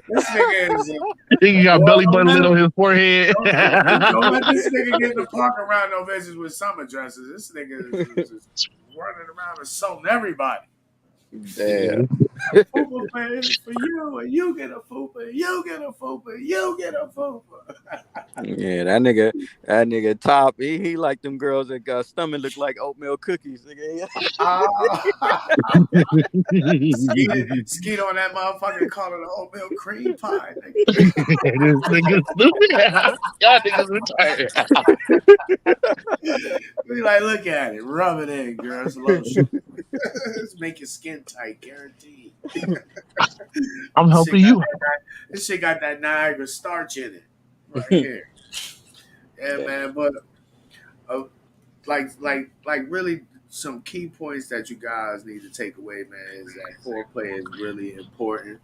This nigga is. He got belly button lit on his forehead. Don't let this nigga get in the park around no visits with summer dresses. This nigga is just running around assaulting everybody. Damn. Fupa pay for you, and you get a fupa, you get a fupa, you get a fupa. Yeah, that nigga Top, he like them girls that got stomach look like oatmeal cookies. Nigga. Skeet on that motherfucker, call it an oatmeal cream pie. This nigga stupid. Y'all niggas retired. Be like, look at it, rub it in, girl. It's lotion. Let's make your skin tight, guaranteed. I'm helping you. This shit got that Niagara starch in it, right here. Yeah, man. But like really, some key points that you guys need to take away, man, is that foreplay is really important.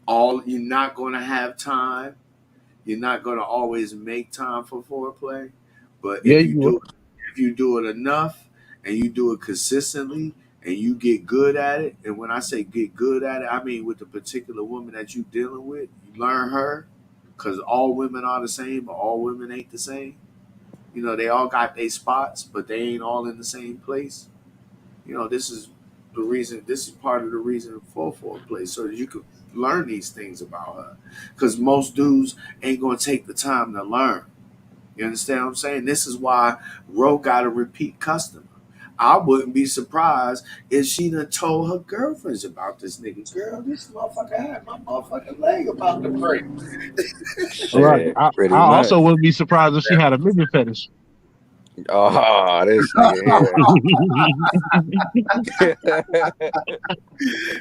You're not going to have time. You're not going to always make time for foreplay, but if you do it enough and you do it consistently and you get good at it, and when I say get good at it, I mean with the particular woman that you're dealing with, you learn her, because all women are the same, but all women ain't the same. You know, they all got their spots, but they ain't all in the same place. You know, this is part of the reason for foreplay, so that you can learn these things about her, because most dudes ain't going to take the time to learn. You understand what I'm saying? This is why Ro got a repeat customer. I wouldn't be surprised if she done told her girlfriends about this nigga. Girl, this motherfucker had my motherfucking leg about to break. Right. I also wouldn't be surprised if she had a midget fetish. Oh, this nigga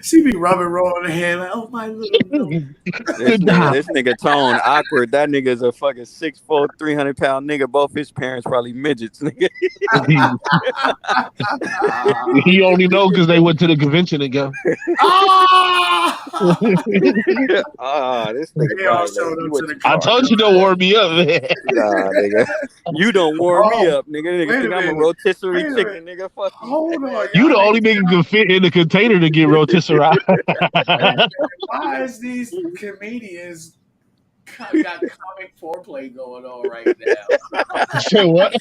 She be rubbing Ro on the head like, oh my little this nigga Tone awkward. That nigga's a fucking 6'4", 300-pound nigga. Both his parents probably midgets, nigga. He only know because they went to the convention together. This nigga. I told you don't warm me up, man. Nah, nigga. You don't warm me up, nigga. Nigga think I'm a rotisserie chicken, nigga. Fuck you. Hold on. You the only nigga can fit in the container to get rotisserie. Why is these comedians got comic foreplay going on right now? Say what?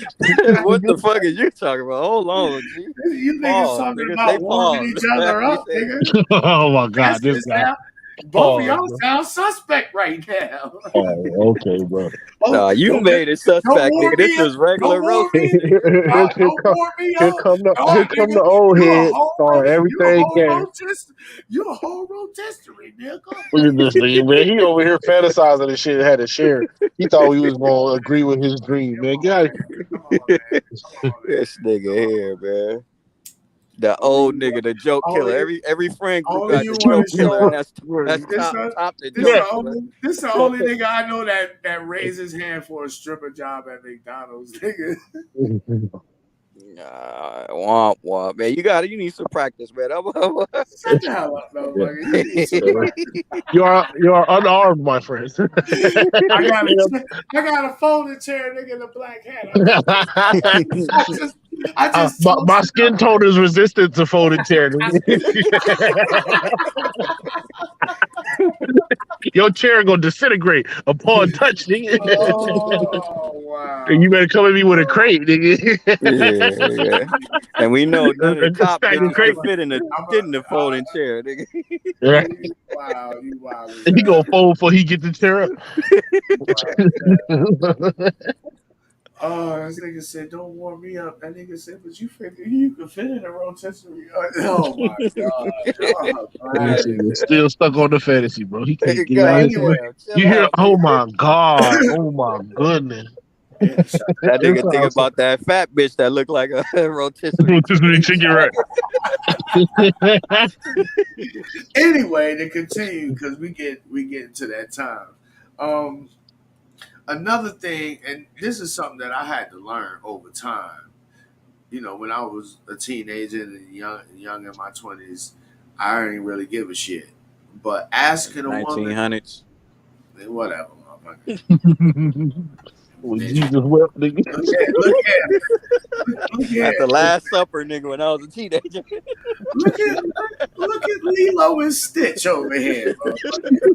What the fuck is you talking about? Hold on, G. You niggas talking about warming each other up, nigga. Oh my God, this guy. Both of y'all sound suspect right now. Oh, okay, bro. Nah, you made it suspect, nigga. This is regular roast. Here come the old head. Everything again. You a whole rotisserie, nigga. Look at this nigga, man. He over here fantasizing and shit. Had to share. He thought we was gonna agree with his dream, man. Get out of here. This nigga here, man. The old nigga, the joke killer. Every friend group got the joke killer. That's top the joke. This is the only nigga I know that raised his hand for a stripper job at McDonald's, nigga. Womp womp, man. You need some practice, man. Shut the hell up, motherfucker. You are unarmed, my friend. I got a folding chair, nigga, in a black hat. My skin tone is resistant to folding chair. Your chair gonna disintegrate upon touch, nigga. Oh, wow. And you better come at me with a crate, nigga. Yeah. And we know none of the top niggas can fit in the folding chair, nigga. Right. Wow, you wild. He gonna fold before he get the chair up. Oh, this nigga said, don't warm me up. That nigga said, but you figure you can fit in a rotisserie. Oh, my God. He's still stuck on the fantasy, bro. He can't get out of here. You hear, oh, my God. Oh, my goodness. That nigga think about that fat bitch that look like a rotisserie chicken, right? Anyway, to continue, because we get into that time. another thing, and this is something that I had to learn over time. You know, when I was a teenager and young in my 20s, I didn't really give a shit. But asking a woman, 1900s. whatever, motherfucker. Well, Bitch, Jesus wept, nigga. look At here, the Last Supper, nigga, when I was a teenager. look at Lilo and Stitch over here, motherfucker.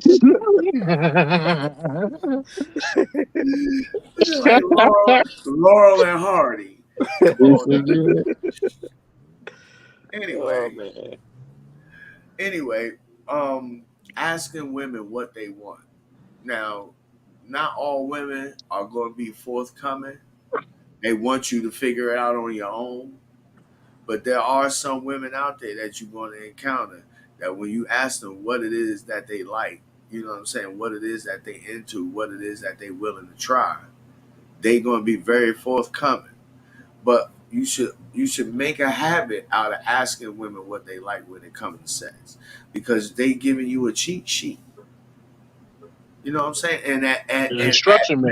Like Laurel and Hardy. Come This on. nigga. Oh Anyway, man. anyway, asking women what they want. Now, not all women are going to be forthcoming. They want you to figure it out on your own. But there are some women out there that you're going to encounter that when you ask them what it is that they like, you know what I'm saying, what it is that they into, what it is that they willing to try, they going to be very forthcoming. But you should make a habit out of asking women what they like when it comes to sex, because they giving you a cheat sheet. You know what I'm saying? And An instruction man.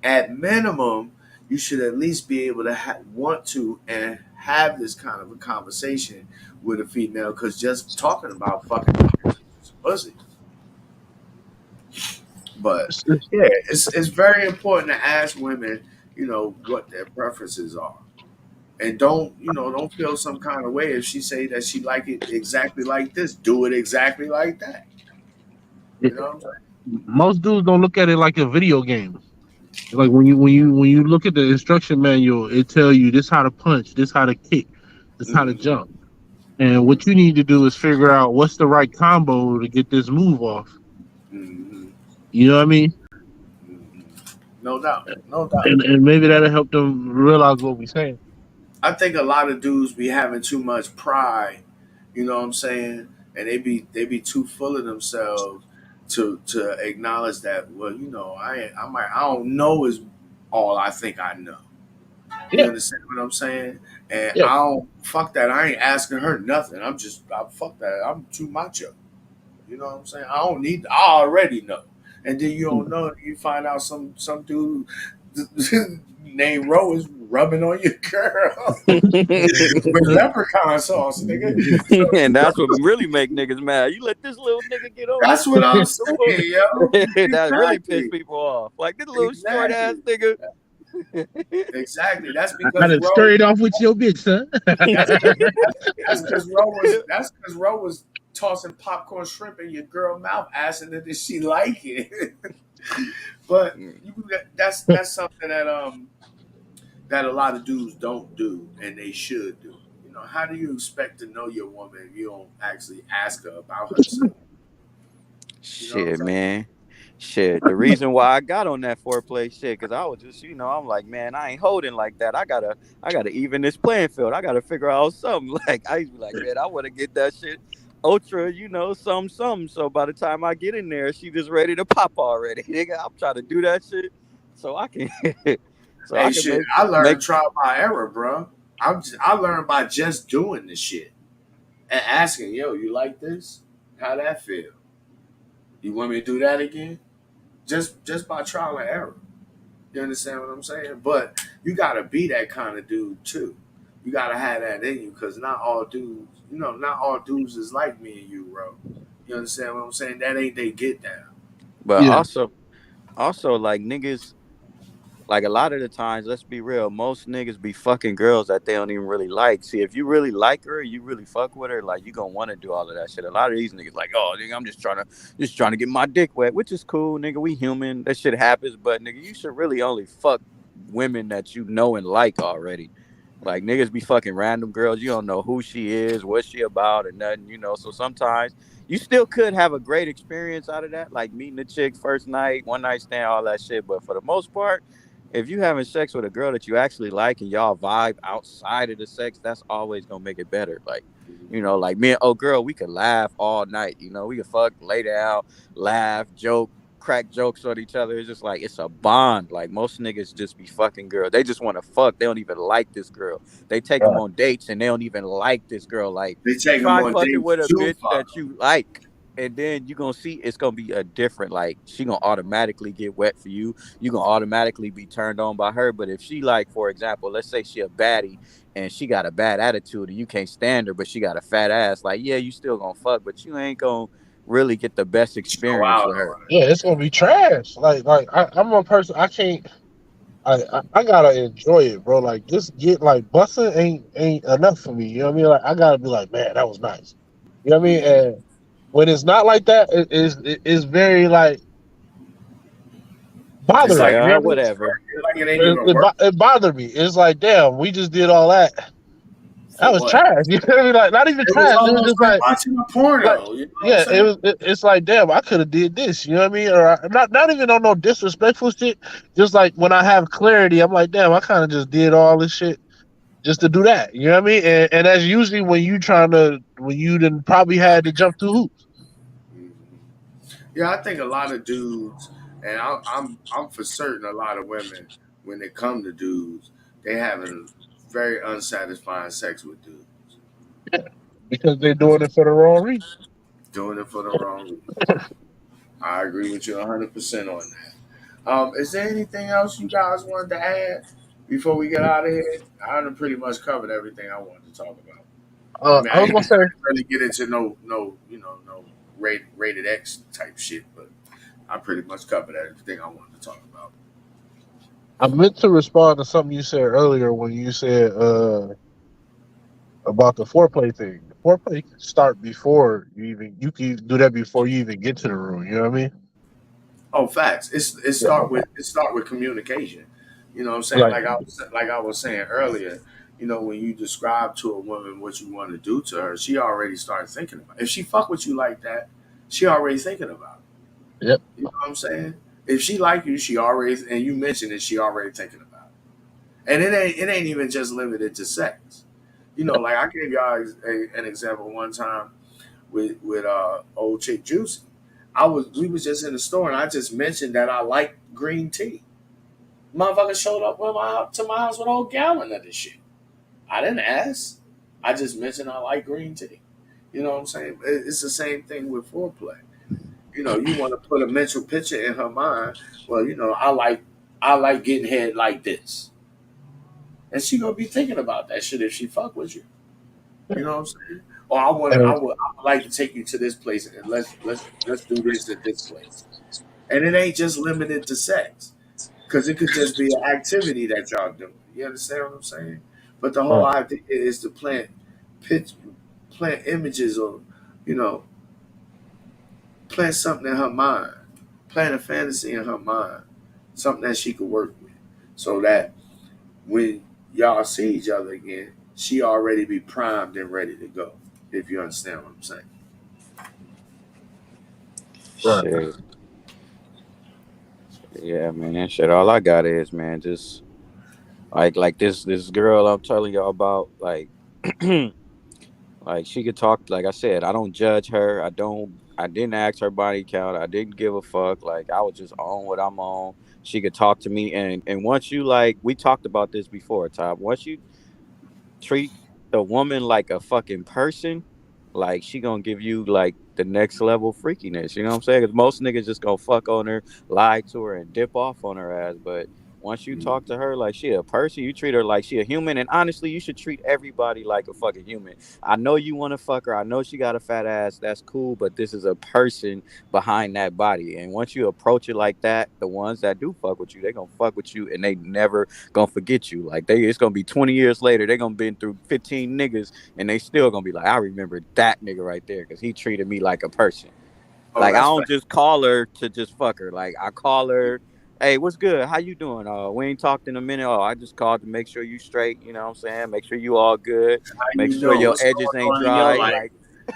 at minimum, you should at least be able to want to and have this kind of a conversation with a female, because just talking about fucking is pussy. But yeah, it's very important to ask women, you know, what their preferences are. And don't feel some kind of way if she say that she like it exactly like this. Do it exactly like that. You know what I'm saying? Most dudes don't look at it like a video game. Like when you look at the instruction manual, it tell you this how to punch, this how to kick, this how to Mm-hmm. jump. And what you need to do is figure out what's the right combo to get this move off. Mm-hmm. You know what I mean? Mm-hmm. No doubt, no doubt. And maybe that'll help them realize what we're saying. I think a lot of dudes be having too much pride. You know what I'm saying? And they be too full of themselves to acknowledge that. Well, you know, I don't know is all I think I know. You Yeah, understand what I'm saying? And yeah. I don't fuck that. I ain't asking her nothing. I fuck that. I'm too macho. You know what I'm saying? I don't need. I already know. And then you don't know. You find out some dude named Ro is rubbing on your girl with leprechaun sauce, nigga. So, And that's what really make niggas mad. You let this little nigga get on that's you. what I'm saying, yo. That really piss Exactly. people off. Like this little short ass Exactly. nigga. Exactly. That's I because done scurried off with your bitch, son. That's that's because Ro was tossing popcorn shrimp in your girl mouth, asking her did she like it. But that's something that a lot of dudes don't do and they should do. You know, how do you expect to know your woman if you don't actually ask her about herself? You know what I'm Shit, saying? man. Shit. The reason why I got on that foreplay shit, cause I was just, I'm like, man, I ain't holding like that. I gotta even this playing field. I gotta figure out something. Like I used to be like, man, I wanna get that shit ultra, some. So by the time I get in there, she just ready to pop already. Nigga, I'm trying to do that shit so I can so Hey, I can shit, make I make learned trial by error, bro. I learned by just doing this shit and asking, yo, you like this? How that feel? You want me to do that again? Just by trial and error. You understand what I'm saying? But you gotta be that kind of dude too. You gotta have that in you, because not all dudes, not all dudes is like me and you, bro. You understand what I'm saying? That ain't they get down. but Yeah, also like niggas. Like a lot of the times, let's be real, most niggas be fucking girls that they don't even really like. See, if you really like her, you really fuck with her, like you gonna want to do all of that shit. A lot of these niggas like, oh, nigga, I'm just trying to get my dick wet, which is cool, nigga. We human, that shit happens, but nigga, you should really only fuck women that you know and like already. Like niggas be fucking random girls, you don't know who she is, what she about, or nothing. So sometimes you still could have a great experience out of that, like meeting the chick first night, one night stand, all that shit. But for the most part, if you having sex with a girl that you actually like and y'all vibe outside of the sex, that's always gonna make it better. Like me and oh girl, we could laugh all night. We could fuck, lay down, laugh, joke, crack jokes on each other. It's just like it's a bond. Like most niggas just be fucking girl. They just want to fuck. They don't even like this girl. They take them right. on dates and they don't even like this girl. Like They take them try on fucking dates with a too bitch far. that you like. and then you're gonna see it's gonna be a different, like she gonna automatically get wet for you. You gonna automatically be turned on by her. But if she, like, for example, let's say she a baddie and she got a bad attitude and you can't stand her, but she got a fat ass, like, yeah, you still gonna fuck, but you ain't gonna really get the best Show experience out with her. on Yeah, it's gonna be trash. I'm a person. I can't. I gotta enjoy it, bro. Like just get like busting ain't enough for me. You know what I mean? Like I gotta be like, man, that was nice. You know what I mean? it. And when it's not like that, it's very like It's Like, like bothering. You know what I mean? whatever. it's like it ain't even work It bothered me. It's like, damn, we just did all that. That for was what? trash. You know what I mean? Like not even It was trash. It was almost just like like watching a like porno. You know what I'm yeah. saying? It's like damn, I could have did this. You know what I mean? Or not even on no disrespectful shit. Just like when I have clarity, I'm like, damn, I kind of just did all this shit just to do that. You know what I mean? And that's usually when you done probably had to jump through hoops. Mhm. Yeah, I think a lot of dudes, and I'm for certain a lot of women, when they come to dudes, they having very unsatisfying sex with dudes, Yeah, because they're doing it for the wrong reason. doing it for the wrong reason. I agree with you 100% on that. Is there anything else you guys wanted to add before we get out of here? I done pretty much covered everything I wanted to talk about. I mean, I I was ain't gonna say really get into no rated X type shit, but I pretty much covered everything I wanted to talk about. I meant to respond to something you said earlier when you said about the foreplay thing. The foreplay can start before you can do that before you even get to the room. You know what I mean? Oh, facts. Yeah. It start with communication. You know what I'm saying? Like Like I was saying earlier. You know, when you describe to a woman what you want to do to her, she already started thinking about it. If she fuck with you like that, she already thinking about yep. it. You know what I'm saying? If she like you, she already and you mentioned it, she already thinking about it. And it ain't even just limited to sex. You know, like I gave y'all an example one time with old chick Juicy. We was just in the store and I just mentioned that I like green tea. Motherfucker showed up to my house with a whole gallon of this shit. I didn't ask. I just mentioned I like green tea. You know what I'm saying? It's the same thing with foreplay. You know, you want to put a mental picture in her mind. Well, I like getting head like this, and she gonna be thinking about that shit if she fuck with you. You know what I'm saying? Or And, I would like to take you to this place and let's do this at this place. And it ain't just limited to sex, because it could just be an activity that y'all doing. You understand what I'm saying? But the whole right. idea is to pitch, plant images, or you know, plant something in her mind, plant a fantasy in her mind, something that she could work with, so that when y'all see each other again, she already be primed and ready to go. If you understand what I'm saying. Right. Shit. Yeah, man. Shit. All I got is, man, just like this girl I'm telling y'all about, like like she could talk, like I said, I don't judge her. I didn't ask her body count. I didn't give a fuck. Like I was just on what I'm on. She could talk to me, and once you, like, we talked about this before, Top. Once you treat the woman like a fucking person, like she gonna give you like the next level freakiness. You know what I'm saying? Because most niggas just gonna fuck on her, lie to her, and dip off on her ass. But once you talk to her like she a person, you treat her like she a human. And honestly, you should treat everybody like a fucking human. I know you want to fuck her. I know she got a fat ass. That's cool. But this is a person behind that body. And once you approach it like that, the ones that do fuck with you, they gonna fuck with you, and they never gonna forget you. Like it's gonna be 20 years later. They gonna been through 15 niggas, and they still gonna be like, I remember that nigga right there because he treated me like a person. Oh, Like I that's don't fact. just call her to just fuck her. Like I call her, hey, what's good? How you doing? We ain't talked in a minute. Oh, I just called to make sure you straight. You know what I'm saying? Make sure you all good. How Make you sure doing? your What's edges going ain't on in your dry. life?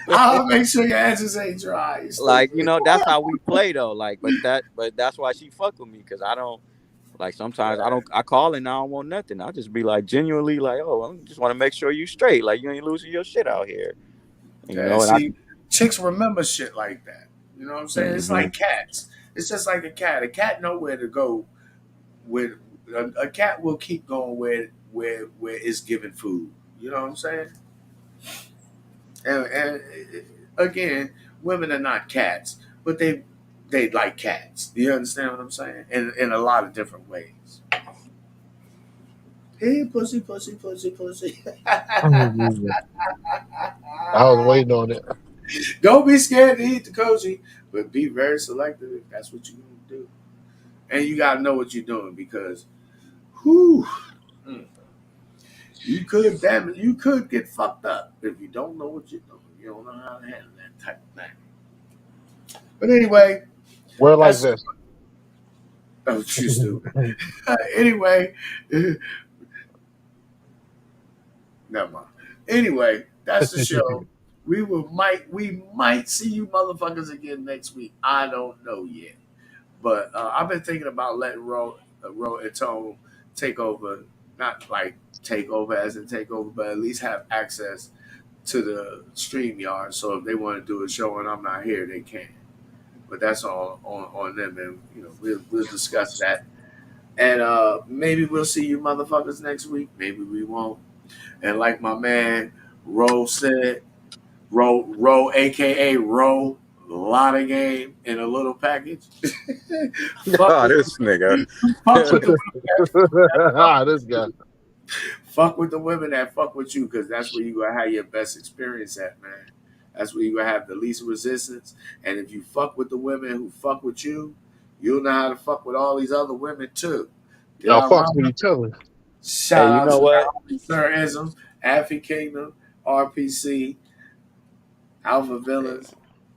I'll make sure your edges ain't dry. You Like stupid. that's how we play though. Like, but that's why she fuck with me because I don't. Like sometimes I don't. I call and I don't want nothing. I just be like genuinely like, oh, I just want to make sure you straight. Like you ain't losing your shit out here. You Yeah, know, and I. see, chicks remember shit like that. You know what I'm saying? It's Hmm. like cats. It's just like a cat. A cat know where to go. With a cat will keep going where it's given food. You know what I'm saying? And again, women are not cats, but they like cats. Do you understand what I'm saying? In a lot of different ways. Hey, pussy, pussy, pussy, pussy. I was waiting on it. Don't be scared to eat the koji, but be very selective if that's what you're going to do. And you got to know what you're doing because, whew, you could get fucked up if you don't know what you're doing. You don't know how to handle that type of thing. But anyway, Wear like that's this. oh, you stupid. Anyway, never mind. Anyway, that's the show. We might see you motherfuckers again next week. I don't know yet, but I've been thinking about letting Ro and Tone take over. Not like take over as in take over, but at least have access to the StreamYard. So if they want to do a show and I'm not here, they can. But that's all on them, and we'll discuss that. And maybe we'll see you motherfuckers next week. Maybe we won't. And like my man Ro said, Ro, aka Ro, a lot of game in a little package. Oh, this nigga. Fuck with the This guy. fuck with the women that fuck with you, because that's where you gonna have your best experience at, man. That's where you gonna have the least resistance. And if you fuck with the women who fuck with you, you'll know how to fuck with all these other women too. Y'all fuck with each other. Shout Hey, you out know to what? Sir Ism, Affy Kingdom, RPC, Alpha Villas,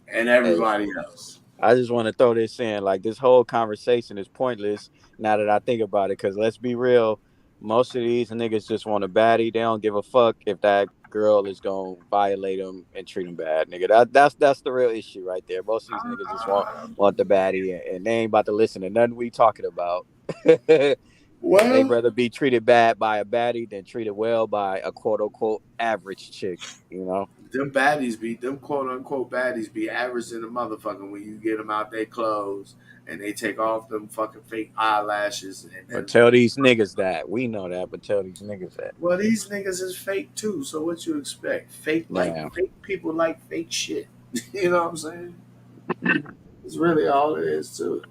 and Hey, everybody else. I just want to throw this in. Like, this whole conversation is pointless now that I think about it. Because let's be real, most of these niggas just want a baddie. They don't give a fuck if that girl is gonna violate them and treat them bad, nigga. That's the real issue right there. Most of these niggas just want the baddie, and they ain't about to listen to nothing we talking about. They Well, rather be treated bad by a baddie than treated well by a quote unquote average chick. You know. them quote unquote baddies be average in the motherfucker when you get them out their clothes and they take off them fucking fake eyelashes But and tell these niggas that. We know that, but tell these niggas that. well, these niggas is fake too. So what you expect? Yeah. Fake people like fake shit. You know what I'm saying? It's really all it is to it.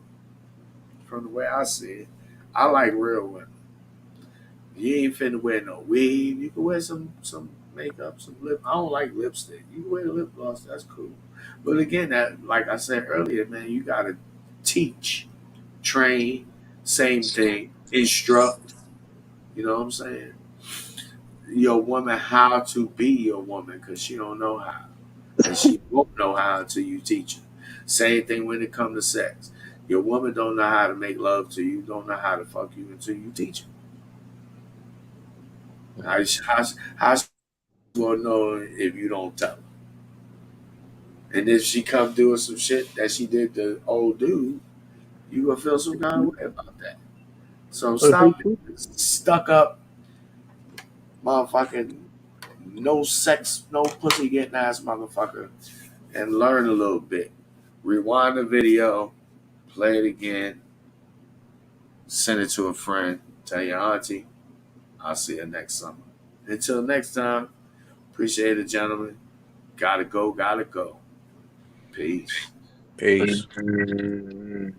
From the way I see it, I like real women. You ain't finna wear no weave. You can wear some makeup, some lip. I don't like lipstick. You can wear lip gloss. That's cool. But again, that like I said earlier, man, you gotta teach, train, same thing, instruct. You know what I'm saying? Your woman how to be your woman because she don't know how, and she won't know how until you teach her. Same thing when it comes to sex. Your woman don't know how to make love to you. Don't know how to fuck you until you teach her. How she will know if you don't tell her? And if she come doing some shit that she did to old dude, you gonna feel some kind of way about that. So stop stuck up, motherfucking no sex, no pussy getting ass motherfucker, and learn a little bit. Rewind the video, play it again, send it to a friend, tell your auntie, I'll see you next summer. Until next time, appreciate it, gentlemen. Gotta go, gotta go. Peace. Peace. Peace.